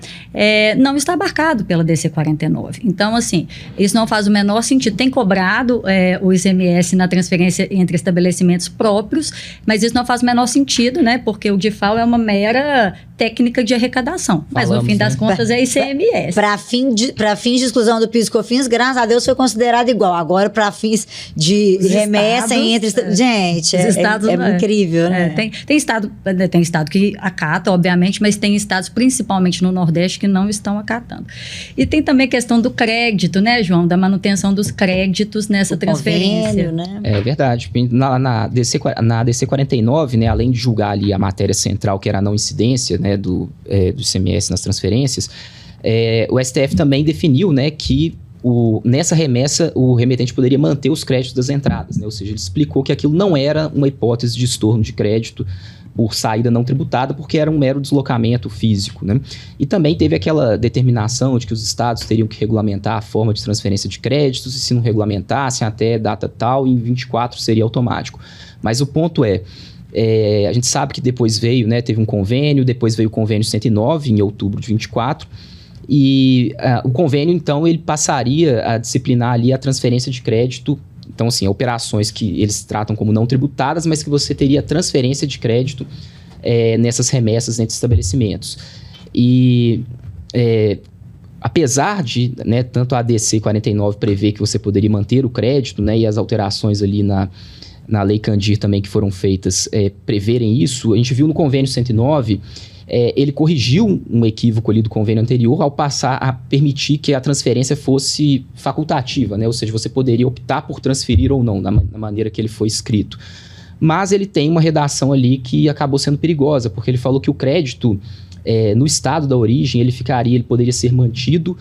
Speaker 5: não está abarcado pela DC 49. Então, assim, isso não faz o menor sentido. Tem cobrado o ICMS na transferência entre estabelecimentos próprios, mas isso não faz o menor sentido, né? Porque o DIFAL é uma mera técnica de arrecadação. Mas, no fim das contas, é ICMS.
Speaker 1: Para fins de exclusão do PIS e COFINS, graças a Deus, foi considerado igual. Agora, para fins de remessa entre... Gente, é incrível, né?
Speaker 5: Tem estado que acata, obviamente, mas tem estados, principalmente no Nordeste, que não estão acatando. E tem também a questão do crédito, né, João? Da manutenção dos créditos nessa transferência.
Speaker 1: Convênio, né?
Speaker 2: É verdade. Na DC 49, né, além de julgar ali a matéria central, que era a não incidência, né, do ICMS nas transferências, o STF também definiu, né, que nessa remessa o remetente poderia manter os créditos das entradas, né? Ou seja, ele explicou que aquilo não era uma hipótese de estorno de crédito por saída não tributada, porque era um mero deslocamento físico, né? E também teve aquela determinação de que os estados teriam que regulamentar a forma de transferência de créditos, e se não regulamentassem até data tal, em 24 seria automático. Mas o ponto a gente sabe que depois veio, né, teve um convênio, depois veio o convênio 109, em outubro de 24, e o convênio, então, ele passaria a disciplinar ali a transferência de crédito. Então, assim, operações que eles tratam como não tributadas, mas que você teria transferência de crédito nessas remessas entre estabelecimentos. E apesar de, né, tanto a ADC 49 prever que você poderia manter o crédito, né, e as alterações ali na Lei Candir também que foram feitas preverem isso, a gente viu no convênio 109... ele corrigiu um equívoco ali do convênio anterior ao passar a permitir que a transferência fosse facultativa, né? Ou seja, você poderia optar por transferir ou não, na maneira que ele foi escrito. Mas ele tem uma redação ali que acabou sendo perigosa, porque ele falou que o crédito, no estado da origem, ele poderia ser mantido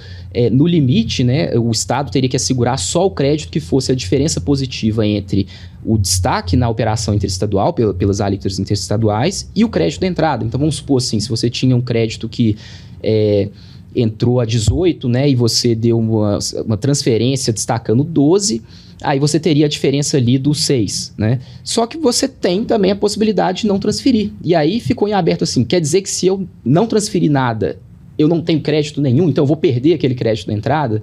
Speaker 2: no limite, né? O estado teria que assegurar só o crédito que fosse a diferença positiva entre o destaque na operação interestadual, pelas alíquotas interestaduais, e o crédito da entrada. Então, vamos supor assim, se você tinha um crédito que entrou a 18, né, e você deu uma transferência destacando 12, aí você teria a diferença ali do 6, né? Só que você tem também a possibilidade de não transferir. E aí ficou em aberto assim, quer dizer que se eu não transferir nada, eu não tenho crédito nenhum, então eu vou perder aquele crédito da entrada?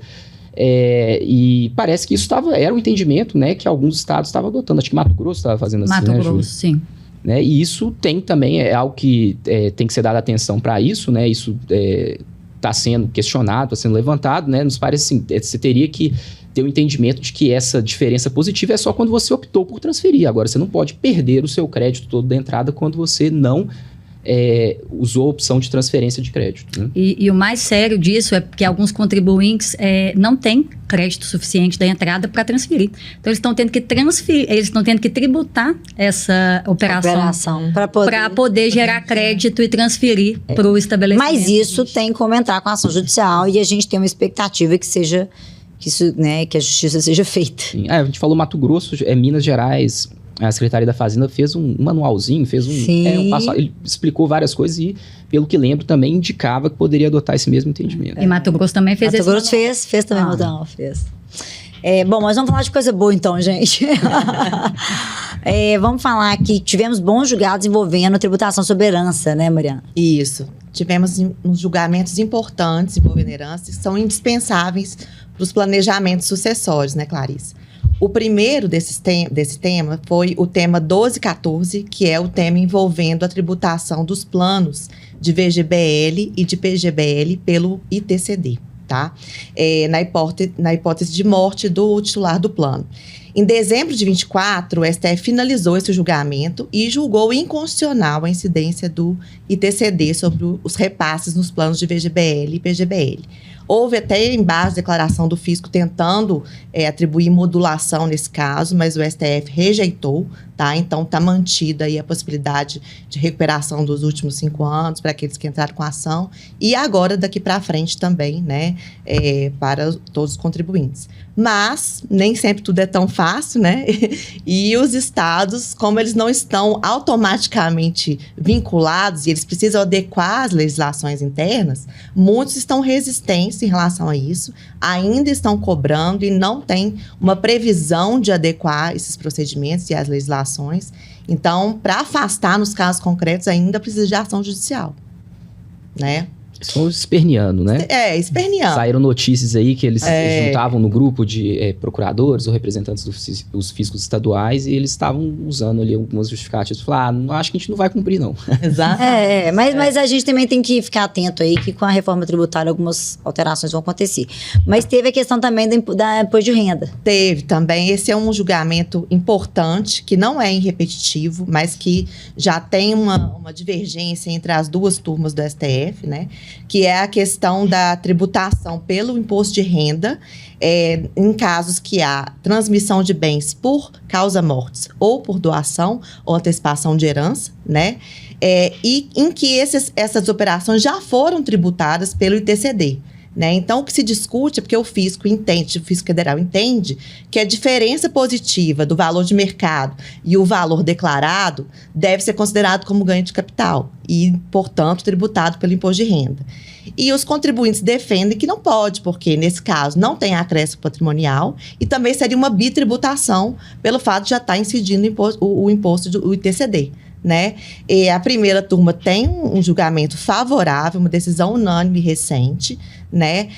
Speaker 2: E parece que isso era um entendimento, né, que alguns estados estavam adotando. Acho que Mato Grosso estava fazendo assim,
Speaker 5: Mato
Speaker 2: né,
Speaker 5: Grosso,
Speaker 2: Júlia?
Speaker 5: sim.
Speaker 2: Né? E isso tem também, algo que tem que ser dado atenção para isso, né? Isso está sendo questionado, está sendo levantado, né? Nos parece assim, você teria que ter o entendimento de que essa diferença positiva é só quando você optou por transferir. Agora, você não pode perder o seu crédito todo da entrada quando você não usou a opção de transferência de crédito. Né?
Speaker 5: E o mais sério disso é que alguns contribuintes não têm crédito suficiente da entrada para transferir. Então, eles estão tendo que transferir, eles estão tendo que tributar essa operação para poder gerar crédito e transferir para o estabelecimento.
Speaker 1: Mas isso tem como entrar com a ação judicial e a gente tem uma expectativa que seja que a justiça seja feita.
Speaker 2: Sim. A gente falou Mato Grosso, Minas Gerais. A Secretaria da Fazenda fez um manualzinho, um passo, ele explicou várias coisas e, pelo que lembro, também indicava que poderia adotar esse mesmo entendimento.
Speaker 5: E Mato Grosso também fez
Speaker 1: Mato Grosso fez também o manual, fez. Bom, mas vamos falar de coisa boa então, gente. Vamos falar que tivemos bons julgados envolvendo a tributação sobre herança, né, Mariana?
Speaker 4: Isso. Tivemos uns julgamentos importantes envolvendo herança que são indispensáveis para os planejamentos sucessórios, né, Clarice? O primeiro desse tema foi o tema 1214, que é o tema envolvendo a tributação dos planos de VGBL e de PGBL pelo ITCD, tá? Na hipótese de morte do titular do plano. Em dezembro de 24, o STF finalizou esse julgamento e julgou inconstitucional a incidência do ITCD sobre os repasses nos planos de VGBL e PGBL. Houve até embaixo declaração do fisco tentando atribuir modulação nesse caso, mas o STF rejeitou, tá? Então, está mantida aí a possibilidade de recuperação dos últimos 5 anos para aqueles que entraram com a ação e agora, daqui para frente também, né? Para todos os contribuintes. Mas, nem sempre tudo é tão fácil, né? E os estados, como eles não estão automaticamente vinculados e eles precisam adequar as legislações internas, muitos estão resistentes em relação a isso, ainda estão cobrando e não tem uma previsão de adequar esses procedimentos e as legislações. Então, para afastar nos casos concretos, ainda precisa de ação judicial, né?
Speaker 2: Estão esperneando, né?
Speaker 4: Esperneando.
Speaker 2: Saíram notícias aí que eles se juntavam no grupo de procuradores ou representantes dos fiscos estaduais e eles estavam usando ali algumas justificativas. Falaram, acho que a gente não vai cumprir, não.
Speaker 4: Exato.
Speaker 1: Mas a gente também tem que ficar atento aí que com a reforma tributária algumas alterações vão acontecer. Mas teve a questão também da imposto de renda.
Speaker 4: Teve também. Esse é um julgamento importante, que não é repetitivo, mas que já tem uma divergência entre as duas turmas do STF, né? Que é a questão da tributação pelo imposto de renda em casos que há transmissão de bens por causa-mortes ou por doação ou antecipação de herança, né? E em que essas operações já foram tributadas pelo ITCD. Né? Então, o que se discute é porque o Fisco Federal entende que a diferença positiva do valor de mercado e o valor declarado deve ser considerado como ganho de capital e, portanto, tributado pelo imposto de renda. E os contribuintes defendem que não pode, porque, nesse caso, não tem acréscimo patrimonial e também seria uma bitributação pelo fato de já estar incidindo o imposto do ITCD. Né? E a primeira turma tem um julgamento favorável, uma decisão unânime recente, né?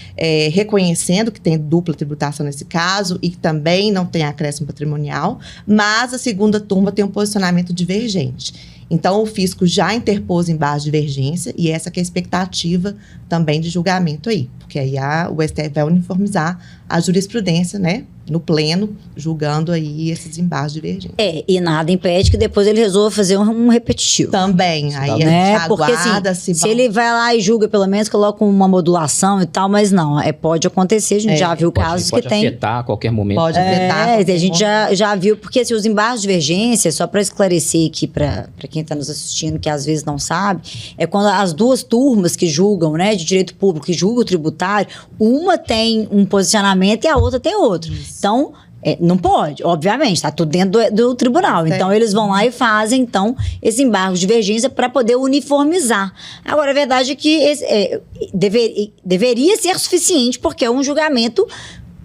Speaker 4: Reconhecendo que tem dupla tributação nesse caso e que também não tem acréscimo patrimonial, mas a segunda turma tem um posicionamento divergente. Então, o fisco já interpôs embaixo de divergência e essa que é a expectativa também de julgamento aí, porque aí o STF vai uniformizar a jurisprudência, né? No pleno, julgando aí esses embaixos divergentes.
Speaker 1: E nada impede que depois ele resolva fazer um repetitivo.
Speaker 4: Também, aí a gente
Speaker 1: porque
Speaker 4: aguarda
Speaker 1: se ele vai lá e julga, pelo menos coloca uma modulação e tal, mas não, pode acontecer, a gente já viu casos que tem...
Speaker 2: Pode afetar a qualquer momento.
Speaker 4: Pode afetar.
Speaker 1: A gente já viu, porque os embargos de divergência, só para esclarecer aqui para quem está nos assistindo, que às vezes não sabe, é quando as duas turmas que julgam, né, de direito público, que julgam o tributário, uma tem um posicionamento e a outra tem outro. Então, não pode, obviamente, está tudo dentro do tribunal. Então, eles vão lá e fazem, então, esse embargo de divergência para poder uniformizar. Agora, a verdade é que deveria ser suficiente, porque é um julgamento,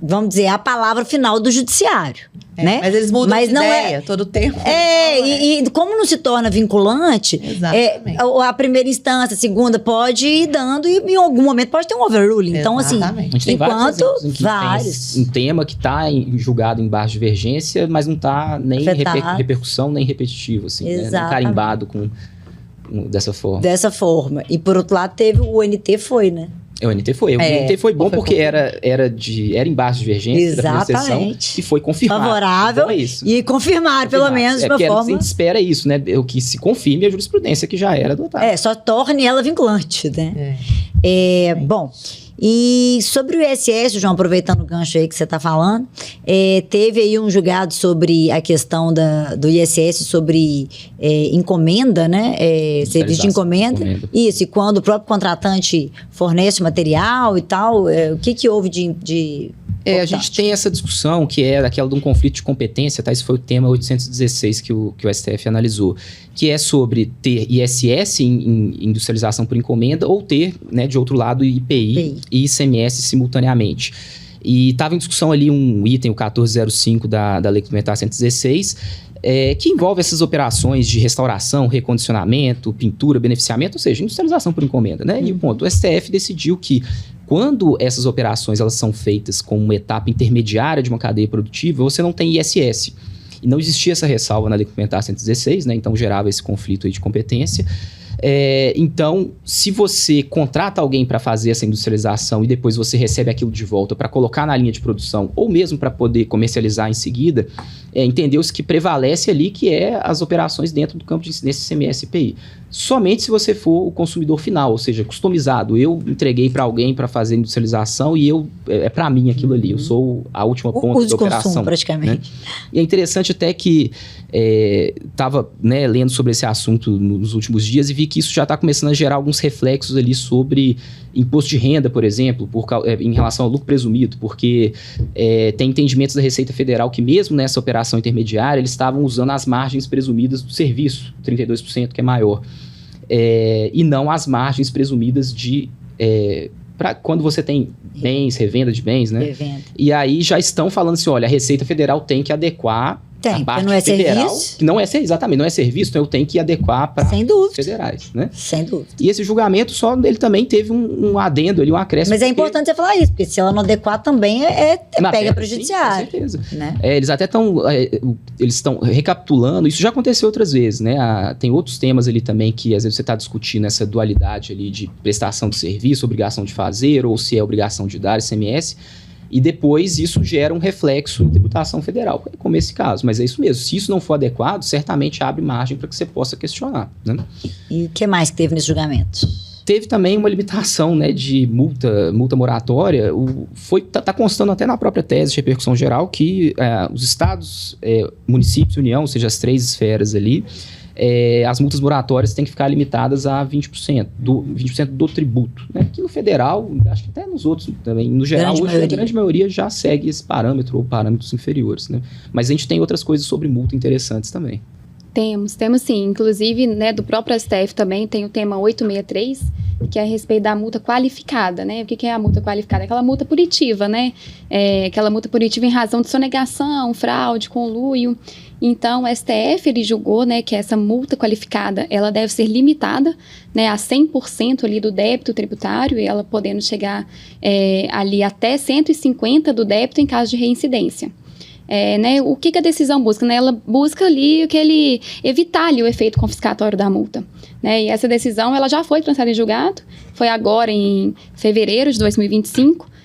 Speaker 1: vamos dizer, a palavra final do judiciário. Né?
Speaker 4: Mas eles mudam de ideia todo o tempo.
Speaker 1: E como não se torna vinculante, a primeira instância, a segunda pode ir dando e em algum momento pode ter um overruling. Então, assim,
Speaker 2: a gente tem vários um tema que está julgado em baixa divergência, mas não está nem repercussão, nem repetitivo, assim, né? Nem carimbado dessa forma.
Speaker 1: Dessa forma. E por outro lado, teve o ONT foi, né?
Speaker 2: O NT foi. O NT foi bom porque era em base de divergência da primeira sessão e foi confirmado.
Speaker 1: Favorável
Speaker 2: então é isso.
Speaker 1: E confirmado, pelo menos, de uma forma...
Speaker 2: A gente espera isso, né? O que se confirme a jurisprudência que já era adotada.
Speaker 1: Só torne ela vinculante, né? Bom... E sobre o ISS, João, aproveitando o gancho aí que você está falando, teve aí um julgado sobre a questão do ISS sobre encomenda, né? Serviço de encomenda. Isso, e quando o próprio contratante fornece material e tal, o que houve de
Speaker 2: a gente tem essa discussão que é aquela de um conflito de competência, tá? Esse foi o tema 816 que o STF analisou, que é sobre ter ISS em industrialização por encomenda ou ter, né, de outro lado, IPI e ICMS simultaneamente. E estava em discussão ali um item, o 1405 da Lei Complementar 116, que envolve essas operações de restauração, recondicionamento, pintura, beneficiamento, ou seja, industrialização por encomenda, né? E o ponto, o STF decidiu que quando essas operações elas são feitas como uma etapa intermediária de uma cadeia produtiva, você não tem ISS. E não existia essa ressalva na Lei Complementar 116, né? Então gerava esse conflito aí de competência. Então, se você contrata alguém para fazer essa industrialização e depois você recebe aquilo de volta para colocar na linha de produção ou mesmo para poder comercializar em seguida, entendeu-se que prevalece ali que as operações dentro do campo de incidência ICMS e IPI. Somente se você for o consumidor final, ou seja, customizado. Eu entreguei para alguém para fazer industrialização e é para mim aquilo ali. Eu sou a última ponta da operação.
Speaker 1: Consumo, praticamente.
Speaker 2: Né? E é interessante até que estava lendo sobre esse assunto nos últimos dias e vi que isso já está começando a gerar alguns reflexos ali sobre imposto de renda, por exemplo, em relação ao lucro presumido, porque tem entendimentos da Receita Federal que mesmo nessa operação intermediária eles estavam usando as margens presumidas do serviço, 32%, que é maior, e não as margens presumidas para quando você tem bens, revenda de bens, né?
Speaker 1: Revenda.
Speaker 2: E aí já estão falando assim, olha, a Receita Federal tem que adequar a parte
Speaker 1: não é
Speaker 2: federal,
Speaker 1: serviço.
Speaker 2: que não é exatamente, não é serviço, então eu tenho que adequar para os federais, né?
Speaker 1: Sem dúvida.
Speaker 2: E esse julgamento ele também teve um adendo ali, um acréscimo.
Speaker 1: Mas é importante você falar isso, porque se ela não adequar também pega para o judiciário.
Speaker 2: Com certeza.
Speaker 1: Né?
Speaker 2: Eles até estão recapitulando, isso já aconteceu outras vezes, né? Tem outros temas ali também que às vezes você está discutindo essa dualidade ali de prestação de serviço, obrigação de fazer, ou se é obrigação de dar ICMS. E depois isso gera um reflexo em tributação federal, como esse caso. Mas é isso mesmo, se isso não for adequado, certamente abre margem para que você possa questionar, né?
Speaker 1: E o que mais que teve nesse julgamento?
Speaker 2: Teve também uma limitação, né, de multa moratória. Tá constando até na própria tese de repercussão geral que os estados, municípios, União, ou seja, as três esferas ali, as multas moratórias têm que ficar limitadas a 20% do tributo. Né? Aqui no federal, acho que até nos outros também, no geral, a grande maioria já segue esse parâmetro ou parâmetros inferiores. Né? Mas a gente tem outras coisas sobre multa interessantes também.
Speaker 3: Temos sim. Inclusive, né, do próprio STF também tem o tema 863, que é a respeito da multa qualificada, né? O que é a multa qualificada? Aquela multa punitiva, né? Aquela multa punitiva em razão de sonegação, fraude, conluio. Então, o STF, ele julgou, né, que essa multa qualificada, ela deve ser limitada, né, a 100% ali do débito tributário, e ela podendo chegar ali até 150% do débito em caso de reincidência. Né, o que a decisão busca? Né? Ela busca ali evitar ali o efeito confiscatório da multa. Né? E essa decisão ela já foi transitada em julgado, foi agora em fevereiro de 2025.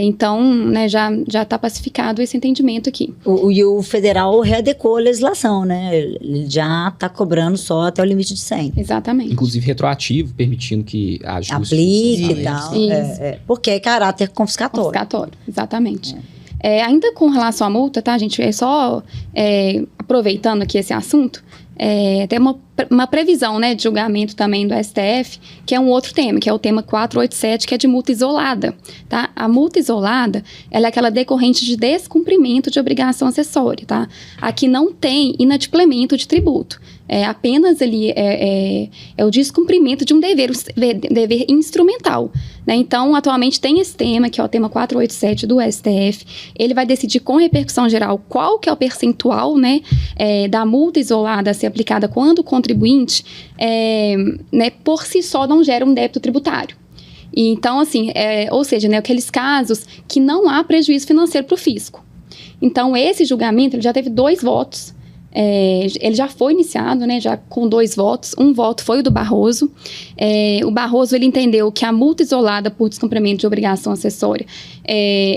Speaker 3: Então, né, já está pacificado esse entendimento aqui.
Speaker 1: E o federal readequou a legislação, né? Ele já está cobrando só até o limite de 100.
Speaker 3: Exatamente.
Speaker 2: Inclusive retroativo, permitindo que ajuste.
Speaker 1: Aplique e tal. Porque é caráter confiscatório.
Speaker 3: Confiscatório, exatamente. Ainda com relação à multa, tá, gente? Só aproveitando aqui esse assunto, tem uma previsão, né, de julgamento também do STF, que é um outro tema, que é o tema 487, que é de multa isolada, tá? A multa isolada, ela é aquela decorrente de descumprimento de obrigação acessória, tá? Aqui não tem inadimplemento de tributo. Apenas ali o descumprimento de um dever instrumental. Né? Então, atualmente tem esse tema, que é o tema 487 do STF. Ele vai decidir com repercussão geral qual que é o percentual, né, da multa isolada a ser aplicada quando o contribuinte, né, por si só, não gera um débito tributário. E, então, assim, ou seja, né, aqueles casos que não há prejuízo financeiro para o fisco. Então, esse julgamento ele já teve 2 votos, ele já foi iniciado, né, já com 2 votos. Um voto foi o do Barroso. O Barroso, ele entendeu que a multa isolada por descumprimento de obrigação acessória,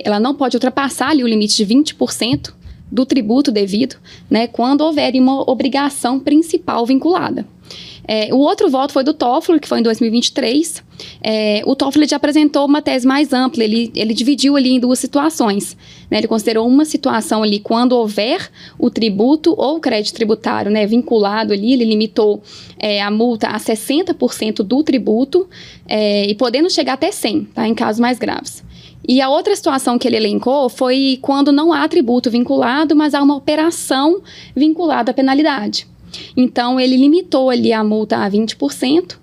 Speaker 3: ela não pode ultrapassar ali o limite de 20% do tributo devido, né, quando houver uma obrigação principal vinculada. O outro voto foi do Toffoli, que foi em 2023. O Toffoli já apresentou uma tese mais ampla, ele dividiu ali em 2 situações, né? Ele considerou uma situação ali quando houver o tributo ou o crédito tributário, né, vinculado ali, ele limitou a multa a 60% do tributo e podendo chegar até 100%, tá, em casos mais graves. E a outra situação que ele elencou foi quando não há tributo vinculado, mas há uma operação vinculada à penalidade. Então, ele limitou ali a multa a 20%,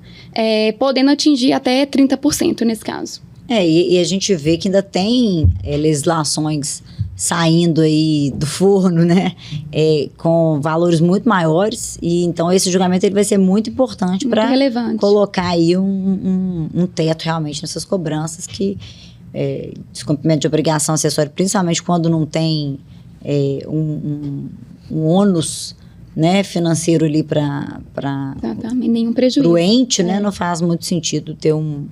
Speaker 3: podendo atingir até 30% nesse caso.
Speaker 1: E a gente vê que ainda tem legislações saindo aí do forno, né? Com valores muito maiores. E então, esse julgamento ele vai ser muito importante para colocar aí um teto realmente nessas cobranças que descumprimento de obrigação acessória, principalmente quando não tem um ônus, né, financeiro ali para
Speaker 3: nenhum prejuízo.
Speaker 1: Pro ente, né, não faz muito sentido ter um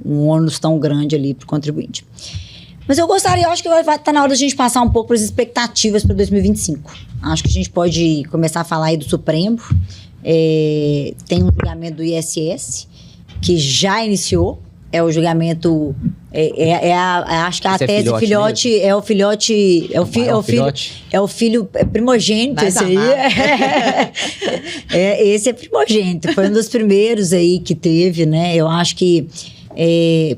Speaker 1: ônus tão grande ali para o contribuinte. Mas eu acho que vai estar na hora da gente passar um pouco para as expectativas para 2025. Acho que a gente pode começar a falar aí do Supremo. Tem um julgamento do ISS que já iniciou. É o julgamento, acho que a tese filhote, é o filhote, é o filho primogênito, esse aí. Esse é primogênito, foi um dos primeiros aí que teve, né? Eu acho que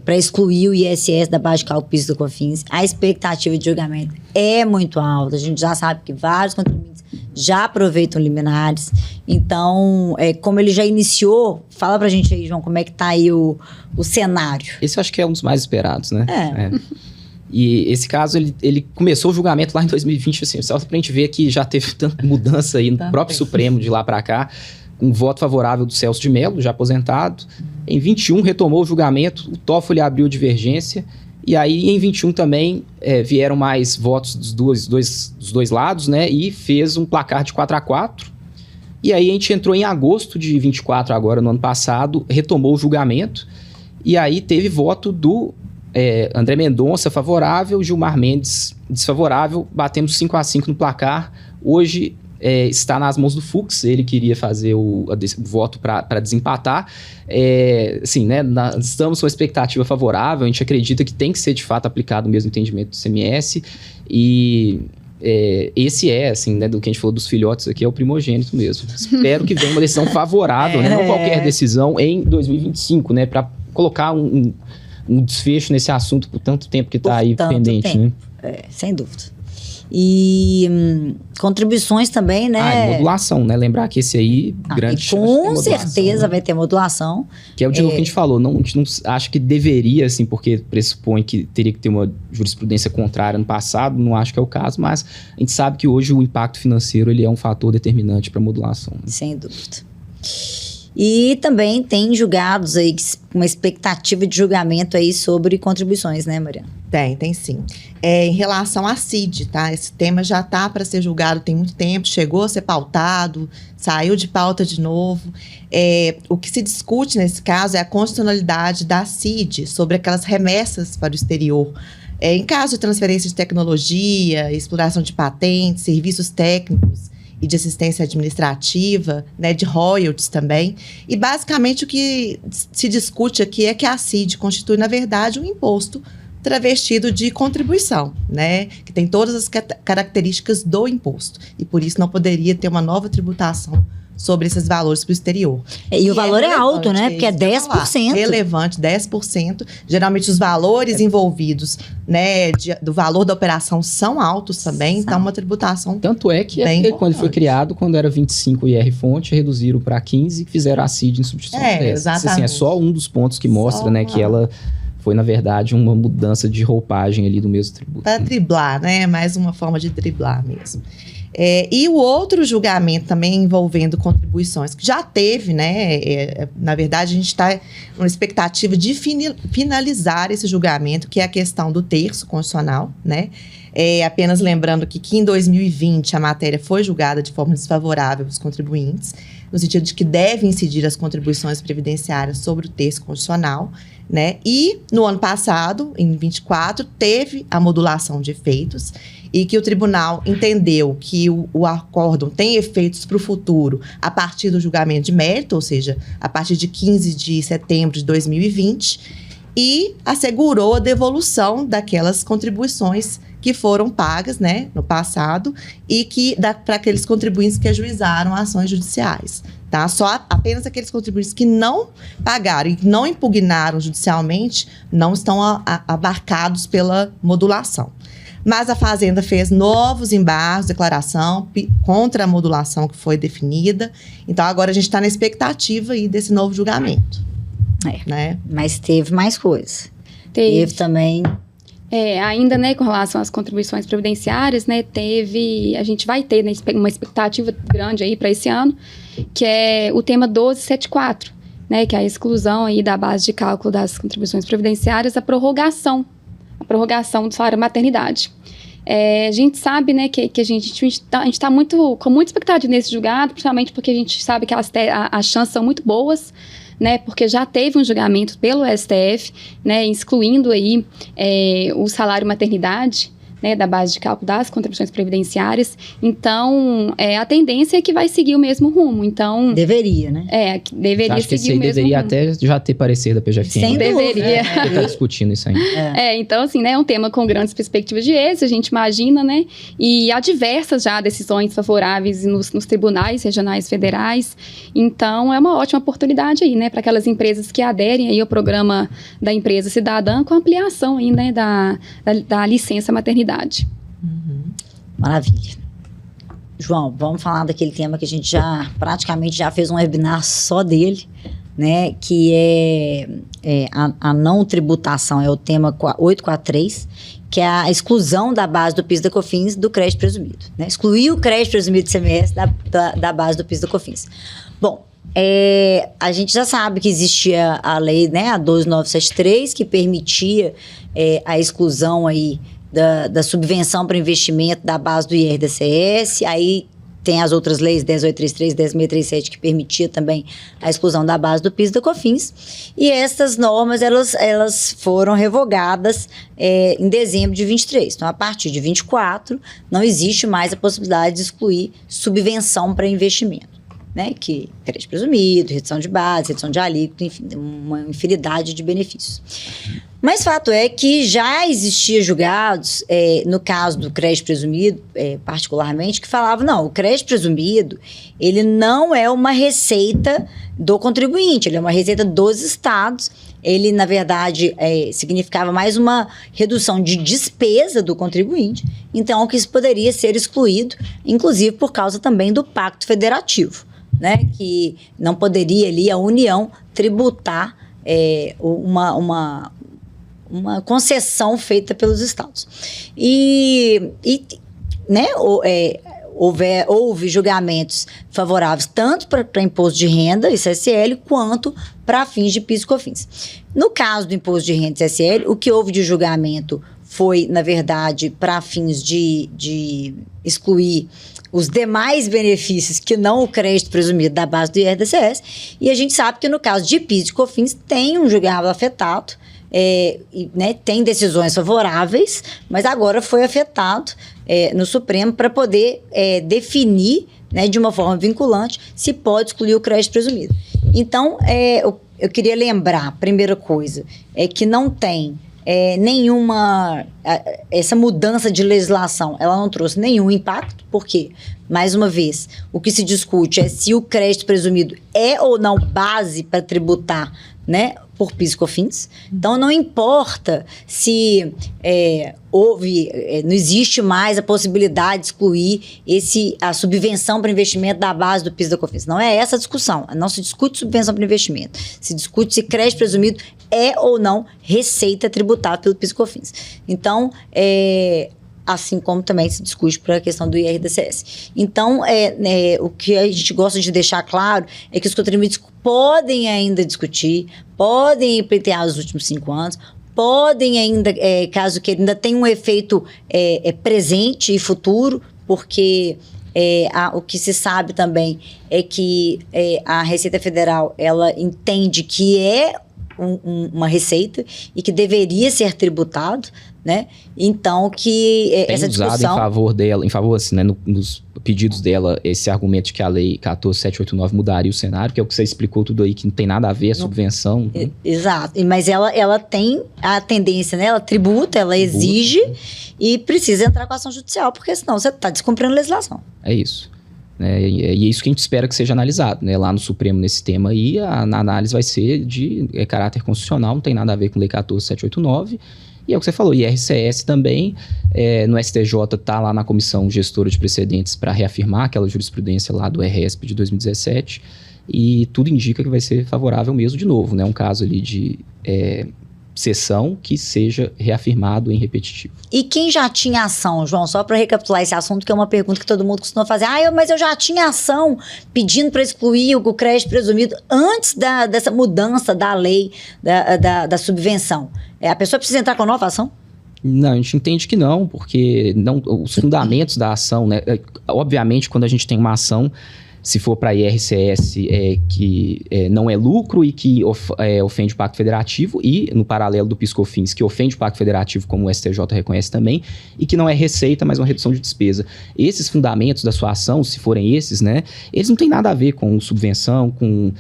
Speaker 1: para excluir o ISS da base de cálculo PIS do COFINS, a expectativa de julgamento é muito alta. A gente já sabe que vários contribuintes já aproveitam liminares. Então, como ele já iniciou, fala pra gente aí, João, como é que tá aí o cenário.
Speaker 2: Esse eu acho que é um dos mais esperados, né? E esse caso, ele começou o julgamento lá em 2020, assim, só pra gente ver que já teve tanta mudança aí no próprio Supremo de lá pra cá, com voto favorável do Celso de Mello, já aposentado. Em 21 retomou o julgamento, o Toffoli abriu divergência, e aí em 21 também vieram mais votos dos dois lados, né? E fez um placar de 4-4. E aí a gente entrou em agosto de 24 agora, no ano passado, retomou o julgamento, e aí teve voto do André Mendonça favorável, Gilmar Mendes desfavorável, batemos 5-5 no placar. Hoje está nas mãos do Fux, ele queria fazer o voto para desempatar. Assim, né, estamos com uma expectativa favorável, a gente acredita que tem que ser de fato aplicado o mesmo entendimento do ICMS, e esse assim, né, do que a gente falou dos filhotes aqui, é o primogênito mesmo. Espero que venha uma decisão favorável, né, não qualquer decisão em 2025, né, para colocar um desfecho nesse assunto por tanto tempo que está aí pendente, né?
Speaker 1: Sem dúvida. E contribuições também, né?
Speaker 2: Modulação, né? Lembrar que esse aí, grande chance de ter
Speaker 1: com certeza, né? Vai ter modulação.
Speaker 2: Que é o de novo que a gente falou. A gente não acha que deveria, assim, porque pressupõe que teria que ter uma jurisprudência contrária no passado. Não acho que é o caso, mas a gente sabe que hoje o impacto financeiro ele é um fator determinante para a modulação. Né?
Speaker 1: Sem dúvida. E também tem julgados aí, uma expectativa de julgamento aí sobre contribuições, né, Mariana?
Speaker 4: Tem sim. Em relação à CID, tá? Esse tema já está para ser julgado tem muito tempo, chegou a ser pautado, saiu de pauta de novo. O que se discute nesse caso é a constitucionalidade da CID sobre aquelas remessas para o exterior. Em caso de transferência de tecnologia, exploração de patentes, serviços técnicos e de assistência administrativa, né, de royalties também. E basicamente o que se discute aqui é que a CID constitui, na verdade, um imposto travestido de contribuição, né, que tem todas as características do imposto. E por isso não poderia ter uma nova tributação sobre esses valores para o exterior.
Speaker 1: E o valor é alto, né? Porque é 10%.
Speaker 4: Relevante, 10%. Geralmente os valores envolvidos, né, do valor da operação são altos também, então uma tributação.
Speaker 2: Tanto é que quando ele foi criado, quando era 25 IR fonte, reduziram para 15 e fizeram a CID em substituição dessa.
Speaker 4: Exatamente.
Speaker 2: Assim, é só um dos pontos que mostra, né, que ela foi, na verdade, uma mudança de roupagem ali do mesmo tributo.
Speaker 4: Para driblar, né? Mais uma forma de driblar mesmo. E o outro julgamento também envolvendo contribuições, que já teve, né? Na verdade, a gente está numa expectativa de finalizar esse julgamento, que é a questão do terço constitucional, né? Apenas lembrando que em 2020 a matéria foi julgada de forma desfavorável aos contribuintes, no sentido de que devem incidir as contribuições previdenciárias sobre o terço constitucional, né? E no ano passado, em 24, teve a modulação de efeitos e que o tribunal entendeu que o acórdão tem efeitos para o futuro a partir do julgamento de mérito, ou seja, a partir de 15 de setembro de 2020, e assegurou a devolução daquelas contribuições que foram pagas, né, no passado, e que para aqueles contribuintes que ajuizaram ações judiciais, tá? Apenas aqueles contribuintes que não pagaram e não impugnaram judicialmente não estão abarcados pela modulação. Mas a Fazenda fez novos embargos, declaração contra a modulação que foi definida. Então, agora a gente está na expectativa aí desse novo julgamento. Né?
Speaker 1: Mas teve mais coisas.
Speaker 3: Teve
Speaker 1: também...
Speaker 3: ainda, né, com relação às contribuições previdenciárias, né, a gente vai ter, né, uma expectativa grande aí para esse ano, que é o tema 1274, né, que é a exclusão aí da base de cálculo das contribuições previdenciárias, a prorrogação do salário maternidade. A gente sabe, né, que a gente está com muita expectativa nesse julgado, principalmente porque a gente sabe que as chances são muito boas, né, porque já teve um julgamento pelo STF, né, excluindo aí o salário maternidade, né, da base de cálculo das contribuições previdenciárias. Então, a tendência é que vai seguir o mesmo rumo. Então,
Speaker 1: deveria, né?
Speaker 3: Deveria
Speaker 2: acho que
Speaker 3: seguir o mesmo
Speaker 2: deveria
Speaker 3: rumo.
Speaker 2: até já ter parecer da PGFN.
Speaker 1: Sem
Speaker 3: deveria.
Speaker 2: Está discutindo isso aí.
Speaker 3: Então, assim, né, é um tema com grandes perspectivas de êxito, a gente imagina, né? E há diversas já decisões favoráveis nos tribunais regionais federais. Então, é uma ótima oportunidade aí, né, para aquelas empresas que aderem aí ao programa da empresa cidadã com ampliação aí, né, da licença maternidade.
Speaker 1: Maravilha. João, vamos falar daquele tema que a gente praticamente já fez um webinar só dele, né? Que é a não tributação, é o tema 843, que é a exclusão da base do PIS da COFINS do crédito presumido, né? Excluir o crédito presumido do ICMS da base do PIS da COFINS. Bom, a gente já sabe que existia a lei, né, a 12973, que permitia a exclusão aí da subvenção para investimento da base do IR-DCS. Aí tem as outras leis, 10833, 10637, que permitia também a exclusão da base do PIS e da COFINS. E essas normas, elas foram revogadas em dezembro de 23. Então, a partir de 24, não existe mais a possibilidade de excluir subvenção para investimento, né? Que crédito presumido, redução de base, redução de alíquota, enfim, uma infinidade de benefícios. Mas fato é que já existia julgados, no caso do crédito presumido, particularmente, que falavam, não, o crédito presumido, ele não é uma receita do contribuinte, ele é uma receita dos estados. Ele, na verdade, significava mais uma redução de despesa do contribuinte, então que isso poderia ser excluído, inclusive por causa também do Pacto Federativo, né, que não poderia ali a União tributar uma concessão feita pelos estados. Né, houve julgamentos favoráveis tanto para imposto de renda, ICSL, quanto para fins de PIS e COFINS. No caso do imposto de renda e ICSL, o que houve de julgamento foi, na verdade, para fins de excluir os demais benefícios que não o crédito presumido da base do IR-DCS. E a gente sabe que no caso de PIS e COFINS tem um julgado afetado, né, tem decisões favoráveis, mas agora foi afetado no Supremo para poder definir, né, de uma forma vinculante se pode excluir o crédito presumido. Então, eu queria lembrar, primeira coisa, que não tem nenhuma... Essa mudança de legislação, ela não trouxe nenhum impacto, porque, mais uma vez, o que se discute é se o crédito presumido é ou não base para tributar, né, por PIS e COFINS. Então, não importa se não existe mais a possibilidade de excluir a subvenção para investimento da base do PIS e da COFINS. Não é essa a discussão. Não se discute subvenção para investimento. Se discute se crédito presumido é ou não receita tributável pelo PIS e COFINS. Então, assim como também se discute para a questão do IRDCS. Então, o que a gente gosta de deixar claro é que os contribuintes podem ainda discutir, podem pleitear os últimos 5 anos, podem ainda, caso que ainda tenha um efeito presente e futuro, porque o que se sabe também é que a Receita Federal, ela entende que uma receita e que deveria ser tributado, né? Então, que essa discussão...
Speaker 2: Tem usado em favor assim, né, nos pedidos dela, esse argumento de que a lei 14.789 mudaria o cenário, que é o que você explicou tudo aí, que não tem nada a ver, a subvenção.
Speaker 1: Exato, mas ela tem a tendência, né? Ela tributa, ela exige e precisa entrar com ação judicial, porque senão você está descumprindo a legislação. É
Speaker 2: isso. E é isso que a gente espera que seja analisado, né? Lá no Supremo nesse tema aí, a análise vai ser de caráter constitucional, não tem nada a ver com Lei 14.789, e é o que você falou, IRCS também, no STJ está lá na Comissão Gestora de Precedentes para reafirmar aquela jurisprudência lá do RESP de 2017, e tudo indica que vai ser favorável mesmo de novo, né? Um caso ali de sessão que seja reafirmado em repetitivo.
Speaker 1: E quem já tinha ação, João, só para recapitular esse assunto, que é uma pergunta que todo mundo costuma fazer, mas eu já tinha ação pedindo para excluir o crédito presumido antes dessa mudança da lei da subvenção. A pessoa precisa entrar com nova ação?
Speaker 2: Não, a gente entende que não, porque os fundamentos da ação, né? Obviamente, quando a gente tem uma ação, se for para IRCS, que não é lucro e que ofende o Pacto Federativo, e no paralelo do PIS/COFINS, que ofende o Pacto Federativo, como o STJ reconhece também, e que não é receita, mas uma redução de despesa. Esses fundamentos da sua ação, se forem esses, né, eles não têm nada a ver com subvenção, com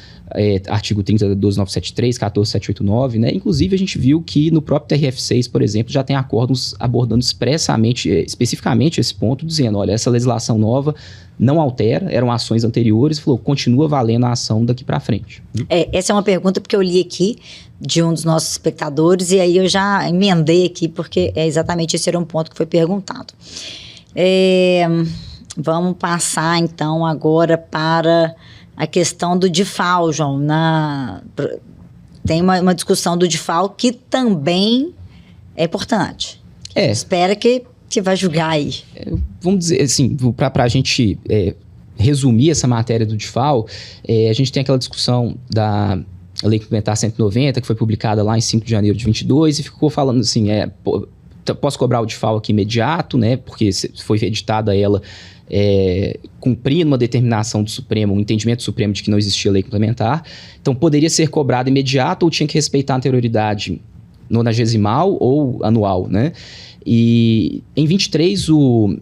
Speaker 2: artigo 30 da 12973, 14789, né? Inclusive, a gente viu que no próprio TRF6, por exemplo, já tem acordos abordando especificamente esse ponto, dizendo, olha, essa legislação nova não altera, eram ações anteriores, falou, continua valendo a ação daqui para frente.
Speaker 1: Essa é uma pergunta porque eu li aqui de um dos nossos espectadores e aí eu já emendei aqui porque exatamente esse era um ponto que foi perguntado. Vamos passar então agora para a questão do DIFAL, João. Tem uma discussão do DIFAL que também é importante. Espera que vai julgar aí.
Speaker 2: Vamos dizer assim, para a gente resumir essa matéria do DIFAL, a gente tem aquela discussão da Lei Complementar 190, que foi publicada lá em 5 de janeiro de 22, e ficou falando assim, posso cobrar o DIFAL aqui imediato, né? Porque foi editada ela cumprindo uma determinação do Supremo, um entendimento do Supremo de que não existia lei complementar. Então, poderia ser cobrado imediato ou tinha que respeitar a anterioridade nonagesimal ou anual, né? E em 23, o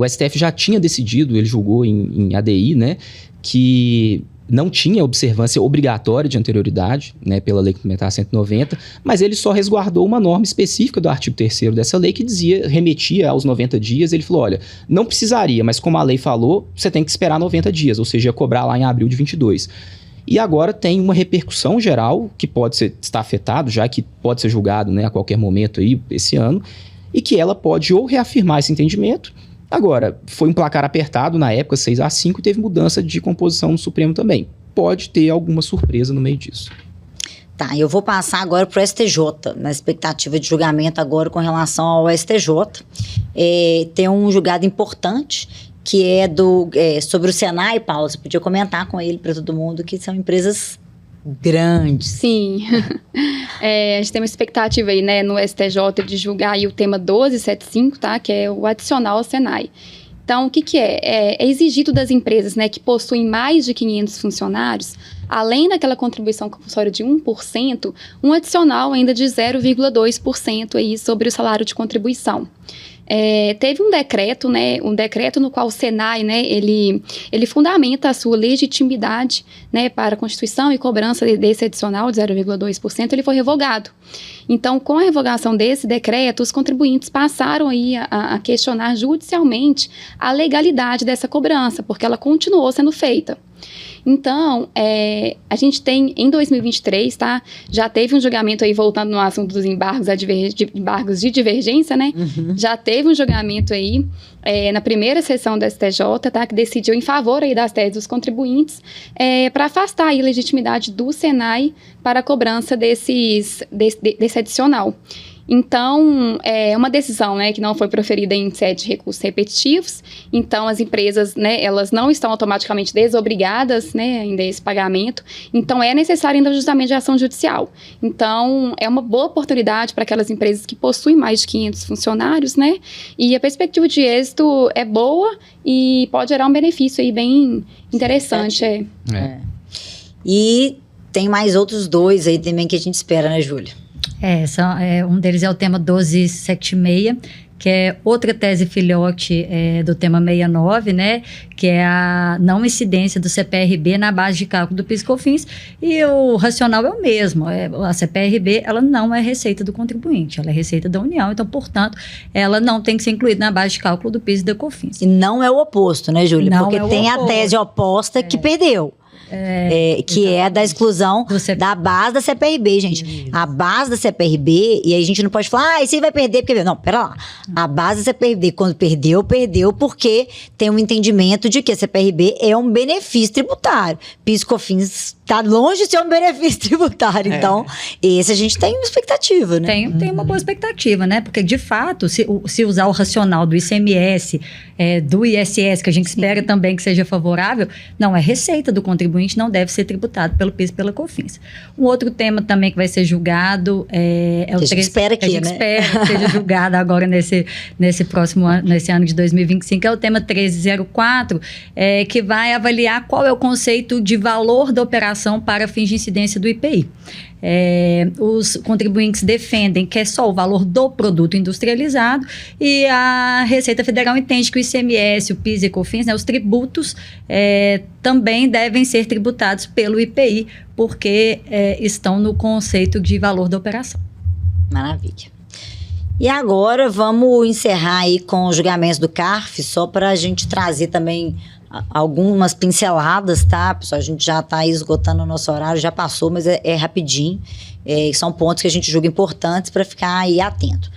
Speaker 2: STF já tinha decidido, ele julgou em ADI, né, que não tinha observância obrigatória de anterioridade, né, pela Lei Complementar 190, mas ele só resguardou uma norma específica do artigo 3º dessa lei que remetia aos 90 dias. Ele falou, olha, não precisaria, mas como a lei falou, você tem que esperar 90 dias, ou seja, cobrar lá em abril de 22. E agora tem uma repercussão geral que está afetado, já que pode ser julgado, né, a qualquer momento aí, esse ano, e que ela pode ou reafirmar esse entendimento. Agora, foi um placar apertado na época, 6-5, e teve mudança de composição no Supremo também. Pode ter alguma surpresa no meio disso.
Speaker 1: Tá, eu vou passar agora para o STJ, na expectativa de julgamento agora com relação ao STJ. Tem um julgado importante, que sobre o Senai, Paula, você podia comentar com ele para todo mundo, que são empresas grandes.
Speaker 3: Sim. A gente tem uma expectativa aí, né, no STJ de julgar aí o tema 1275, tá? Que é o adicional ao Senai. Então, o que é? É exigido das empresas, né, que possuem mais de 500 funcionários, além daquela contribuição compulsória de 1%, um adicional ainda de 0,2% aí sobre o salário de contribuição. Teve um decreto, né, no qual o Senai, né, ele fundamenta a sua legitimidade, né, para a constituição e cobrança desse adicional de 0,2%, ele foi revogado. Então, com a revogação desse decreto, os contribuintes passaram aí a questionar judicialmente a legalidade dessa cobrança, porque ela continuou sendo feita. Então, a gente tem, em 2023, tá? Já teve um julgamento aí, voltando no assunto dos embargos de divergência, né? Uhum. Já teve um julgamento aí, na primeira sessão da STJ, tá? Que decidiu em favor aí das teses dos contribuintes, para afastar aí a legitimidade do Senai para a cobrança desse adicional. Então, é uma decisão, né, que não foi proferida em sede de recursos repetitivos. Então, as empresas, né, elas não estão automaticamente desobrigadas, né, ainda a esse pagamento. Então, é necessário ainda o ajustamento de ação judicial. Então, é uma boa oportunidade para aquelas empresas que possuem mais de 500 funcionários, né? E a perspectiva de êxito é boa e pode gerar um benefício aí bem interessante.
Speaker 1: E tem mais outros 2 aí também que a gente espera, né, Júlia?
Speaker 5: Um deles é o tema 1276, que é outra tese filhote do tema 69, né? Que é a não incidência do CPRB na base de cálculo do PIS/COFINS. E o racional é o mesmo. A CPRB, ela não é receita do contribuinte, ela é receita da União. Então, portanto, ela não tem que ser incluída na base de cálculo do PIS e da COFINS.
Speaker 1: E não é o oposto, né, Júlia?
Speaker 5: Não
Speaker 1: Porque
Speaker 5: é o
Speaker 1: tem
Speaker 5: oposto.
Speaker 1: a tese oposta que perdeu. Que é a da exclusão da base da CPRB, gente. Isso. A base da CPRB, e aí a gente não pode falar, esse aí vai perder, porque... Não, pera lá. A base da CPRB, quando perdeu porque tem um entendimento de que a CPRB é um benefício tributário. PIS/COFINS está longe de ser um benefício tributário. Então, esse a gente tem uma expectativa, né?
Speaker 5: Tem uma boa expectativa, né? Porque, de fato, se usar o racional do ICMS, do ISS, que a gente espera também que seja favorável, não é receita do contribuinte, não deve ser tributado pelo PIS e pela COFINS. Um outro tema também que vai ser julgado é o...
Speaker 1: Que a gente espera aqui, né?
Speaker 5: espera que seja julgado agora nesse próximo ano, nesse ano de 2025, é o tema 1304, que vai avaliar qual é o conceito de valor da operação para fins de incidência do IPI. Os contribuintes defendem que é só o valor do produto industrializado e a Receita Federal entende que o ICMS, o PIS e COFINS, né, os tributos, também devem ser tributados pelo IPI, porque estão no conceito de valor da operação.
Speaker 1: Maravilha. E agora vamos encerrar aí com os julgamentos do CARF, só para a gente trazer também algumas pinceladas, tá, pessoal? A gente já está esgotando o nosso horário, já passou, mas é rapidinho. São pontos que a gente julga importantes para ficar aí atento.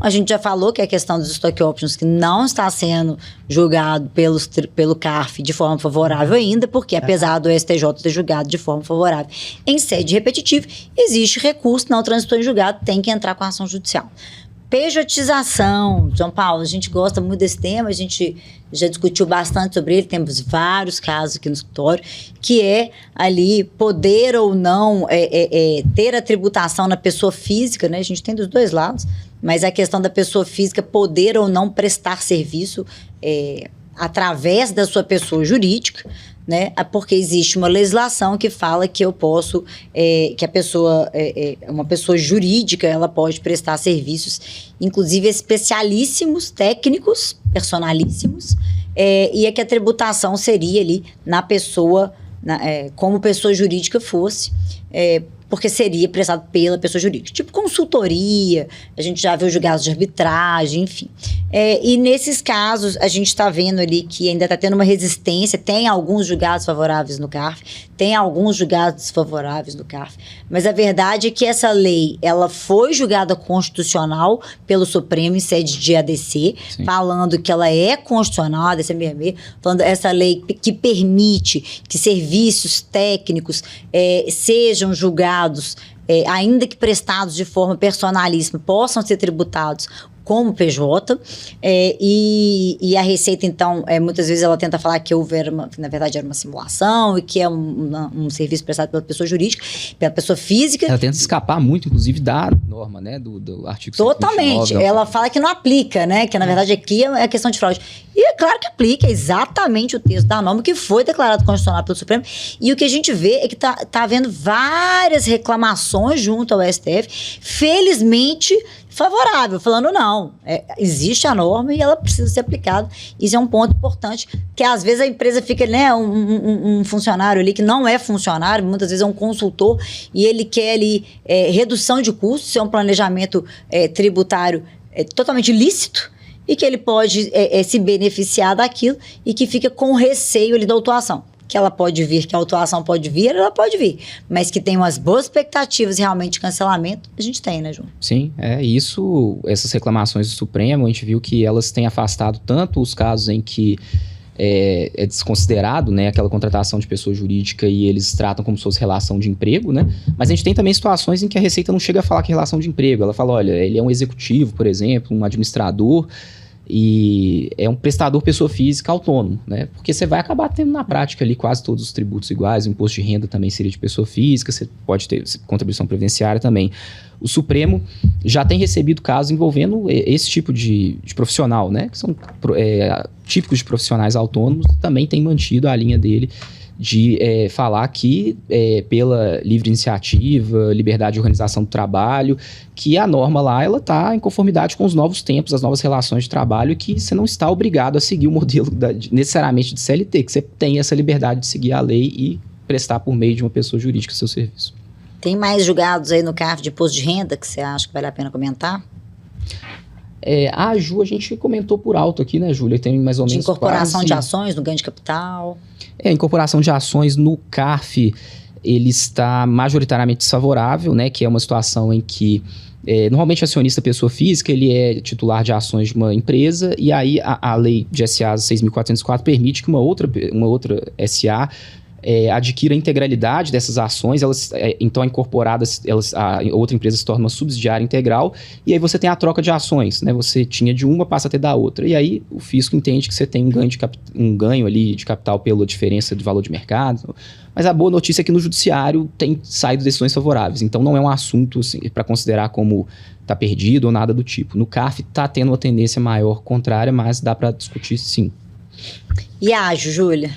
Speaker 1: A gente já falou que é a questão dos stock options, que não está sendo julgado pelo CARF de forma favorável ainda, porque apesar do STJ ter julgado de forma favorável em sede repetitiva, existe recurso, não transitou em julgado, tem que entrar com a ação judicial. Pejotização, João Paulo, a gente gosta muito desse tema, a gente já discutiu bastante sobre ele, temos vários casos aqui no escritório, que é ali poder ou não ter a tributação na pessoa física, né? A gente tem dos dois lados, mas a questão da pessoa física poder ou não prestar serviço através da sua pessoa jurídica, né? Porque existe uma legislação que fala que eu posso, que a pessoa, uma pessoa jurídica, ela pode prestar serviços, inclusive especialíssimos, técnicos, personalíssimos, e é que a tributação seria ali na pessoa, como pessoa jurídica fosse, porque seria prestado pela pessoa jurídica. Tipo consultoria, a gente já viu julgados de arbitragem, enfim. E nesses casos, a gente está vendo ali que ainda está tendo uma resistência, tem alguns julgados favoráveis no CARF, tem alguns julgados desfavoráveis no CARF, mas a verdade é que essa lei, ela foi julgada constitucional pelo Supremo em sede de ADC, sim, falando que ela é constitucional, a ADC 66, falando essa lei que permite que serviços técnicos sejam julgados, ainda que prestados de forma personalíssima, possam ser tributados como PJ, e a Receita, então, muitas vezes ela tenta falar que na verdade era uma simulação e que é um serviço prestado pela pessoa jurídica, pela pessoa física.
Speaker 2: Ela tenta escapar muito, inclusive, da norma, né, do artigo 129.
Speaker 1: Totalmente. Ela fala que não aplica, né, que na verdade aqui é questão de fraude. E é claro que aplica exatamente o texto da norma que foi declarado constitucional pelo Supremo, e o que a gente vê é que tá havendo várias reclamações junto ao STF, felizmente favorável, falando não, existe a norma e ela precisa ser aplicada. Isso é um ponto importante, que às vezes a empresa fica, né, um funcionário ali que não é funcionário, muitas vezes é um consultor, e ele quer ali redução de custos, é um planejamento tributário totalmente lícito, e que ele pode se beneficiar daquilo, e que fica com receio ali da autuação. Que ela pode vir, que a autuação pode vir, ela pode vir. Mas que tem umas boas expectativas realmente de cancelamento, a gente tem, né, João?
Speaker 2: Sim, essas reclamações do Supremo, a gente viu que elas têm afastado tanto os casos em que é desconsiderado, né, aquela contratação de pessoa jurídica e eles tratam como se fosse relação de emprego, né? Mas a gente tem também situações em que a Receita não chega a falar que é relação de emprego. Ela fala, olha, ele é um executivo, por exemplo, um administrador e é um prestador pessoa física autônomo, né? Porque você vai acabar tendo na prática ali quase todos os tributos iguais, o imposto de renda também seria de pessoa física, você pode ter contribuição previdenciária também. O Supremo já tem recebido casos envolvendo esse tipo de profissional, né? Que são típicos de profissionais autônomos, também tem mantido a linha dele de falar que, pela livre iniciativa, liberdade de organização do trabalho, que a norma lá, ela está em conformidade com os novos tempos, as novas relações de trabalho, que você não está obrigado a seguir o modelo necessariamente de CLT, que você tem essa liberdade de seguir a lei e prestar por meio de uma pessoa jurídica o seu serviço.
Speaker 1: Tem mais julgados aí no CARF de imposto de renda que você acha que vale a pena comentar?
Speaker 2: A Ju, a gente comentou por alto aqui, né, Júlia? Tem mais ou menos
Speaker 1: de incorporação
Speaker 2: quase...
Speaker 1: de ações no ganho de capital.
Speaker 2: A incorporação de ações no CARF, ele está majoritariamente desfavorável, né? Que é uma situação em que, normalmente, o acionista pessoa física, ele é titular de ações de uma empresa, e aí a lei de SA 6.404 permite que uma outra SA adquira a integralidade dessas ações, elas então incorporadas, a outra empresa se torna uma subsidiária integral, e aí você tem a troca de ações, né? Você tinha de uma, passa a ter da outra, e aí o fisco entende que você tem um ganho ali de capital pela diferença de valor de mercado, mas a boa notícia é que no judiciário tem saído decisões favoráveis, então não é um assunto assim, para considerar como está perdido ou nada do tipo. No CARF está tendo uma tendência maior contrária, mas dá para discutir sim.
Speaker 1: E a ágil, Júlia?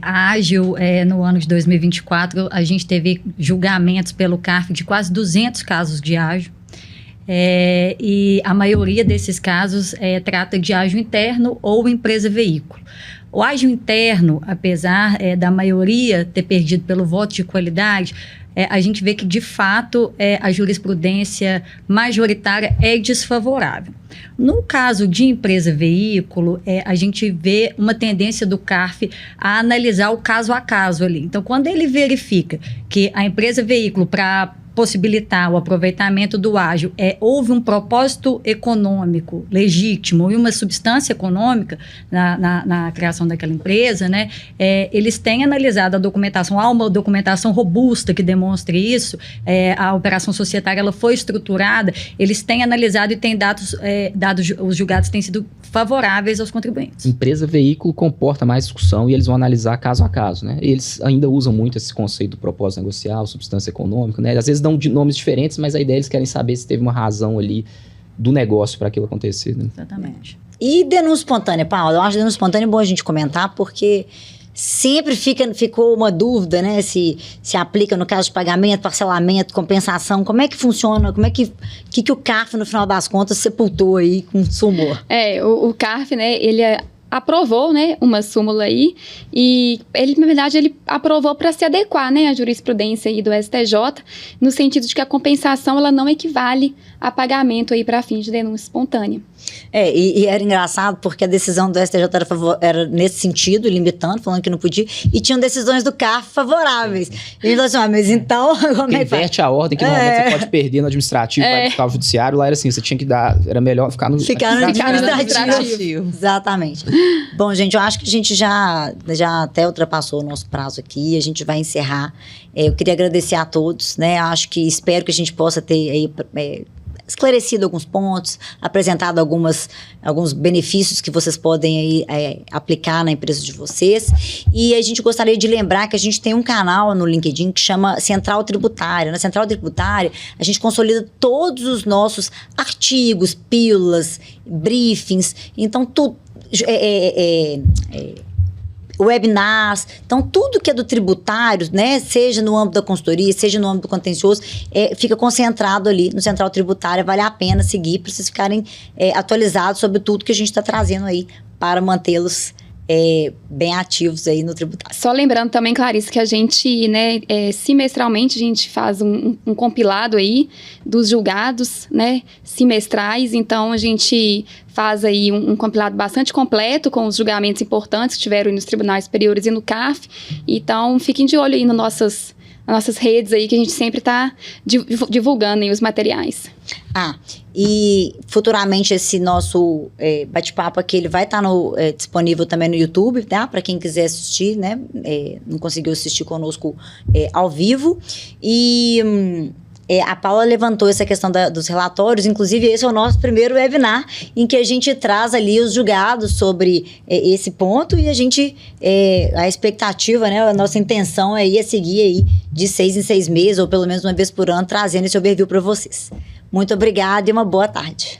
Speaker 5: A ágil, no ano de 2024, a gente teve julgamentos pelo CARF de quase 200 casos de ágil. E a maioria desses casos trata de ágil interno ou empresa veículo. O ágil interno, apesar da maioria ter perdido pelo voto de qualidade, a gente vê que, de fato, a jurisprudência majoritária é desfavorável. No caso de empresa-veículo, a gente vê uma tendência do CARF a analisar o caso a caso ali. Então, quando ele verifica que a empresa-veículo, para possibilitar o aproveitamento do ágil, houve um propósito econômico legítimo e uma substância econômica na criação daquela empresa, né? Eles têm analisado a documentação, há uma documentação robusta que demonstre isso, a operação societária ela foi estruturada, eles têm analisado e têm dados, os julgados têm sido favoráveis aos contribuintes.
Speaker 2: Empresa veículo comporta mais discussão e eles vão analisar caso a caso, né? Eles ainda usam muito esse conceito do propósito negocial, substância econômica, né? Às vezes dão de nomes diferentes, mas a ideia eles querem saber se teve uma razão ali do negócio para aquilo acontecer, né?
Speaker 5: Exatamente.
Speaker 1: E denúncia espontânea, Paula? Eu acho denúncia espontânea bom a gente comentar, porque sempre ficou uma dúvida, né? Se aplica no caso de pagamento, parcelamento, compensação, como é que funciona, como é que o CARF, no final das contas, sepultou aí com súmula?
Speaker 3: O CARF, né, ele aprovou, né, uma súmula aí, e ele, na verdade, ele aprovou para se adequar, né, à jurisprudência aí do STJ, no sentido de que a compensação, ela não equivale a pagamento aí para fins de denúncia espontânea.
Speaker 1: E era engraçado porque a decisão do STJ era nesse sentido, limitando, falando que não podia, e tinham decisões do CARF favoráveis. E ele falou assim, mas então, como é que
Speaker 2: inverte a ordem, que normalmente você pode perder no administrativo, vai ficar o judiciário, lá era assim, você tinha que era melhor ficar no
Speaker 1: administrativo. Exatamente. Bom, gente, eu acho que a gente já até ultrapassou o nosso prazo aqui, a gente vai encerrar. Eu queria agradecer a todos, né? Espero que a gente possa ter aí esclarecido alguns pontos, apresentado alguns benefícios que vocês podem aí, aplicar na empresa de vocês. E a gente gostaria de lembrar que a gente tem um canal no LinkedIn que chama Central Tributária. Na Central Tributária, a gente consolida todos os nossos artigos, pílulas, briefings, então tudo. Webinars, então tudo que é do tributário, né, seja no âmbito da consultoria, seja no âmbito do contencioso, fica concentrado ali no Central Tributária, vale a pena seguir para vocês ficarem atualizados sobre tudo que a gente está trazendo aí para mantê-los bem ativos aí no tributário.
Speaker 3: Só lembrando também, Clarice, que a gente, né, semestralmente, a gente faz um compilado aí dos julgados, né, semestrais, então a gente faz aí um compilado bastante completo com os julgamentos importantes que tiveram nos tribunais superiores e no CARF, então fiquem de olho aí nas nas nossas redes aí, que a gente sempre está divulgando aí os materiais.
Speaker 1: E futuramente esse nosso bate-papo aqui, ele vai estar disponível também no YouTube, tá? Para quem quiser assistir, né? Não conseguiu assistir conosco ao vivo. E a Paula levantou essa questão dos relatórios, inclusive esse é o nosso primeiro webinar, em que a gente traz ali os julgados sobre esse ponto, e a expectativa, né? A nossa intenção é seguir aí de 6 em 6 meses, ou pelo menos uma vez por ano, trazendo esse overview para vocês. Muito obrigada e uma boa tarde.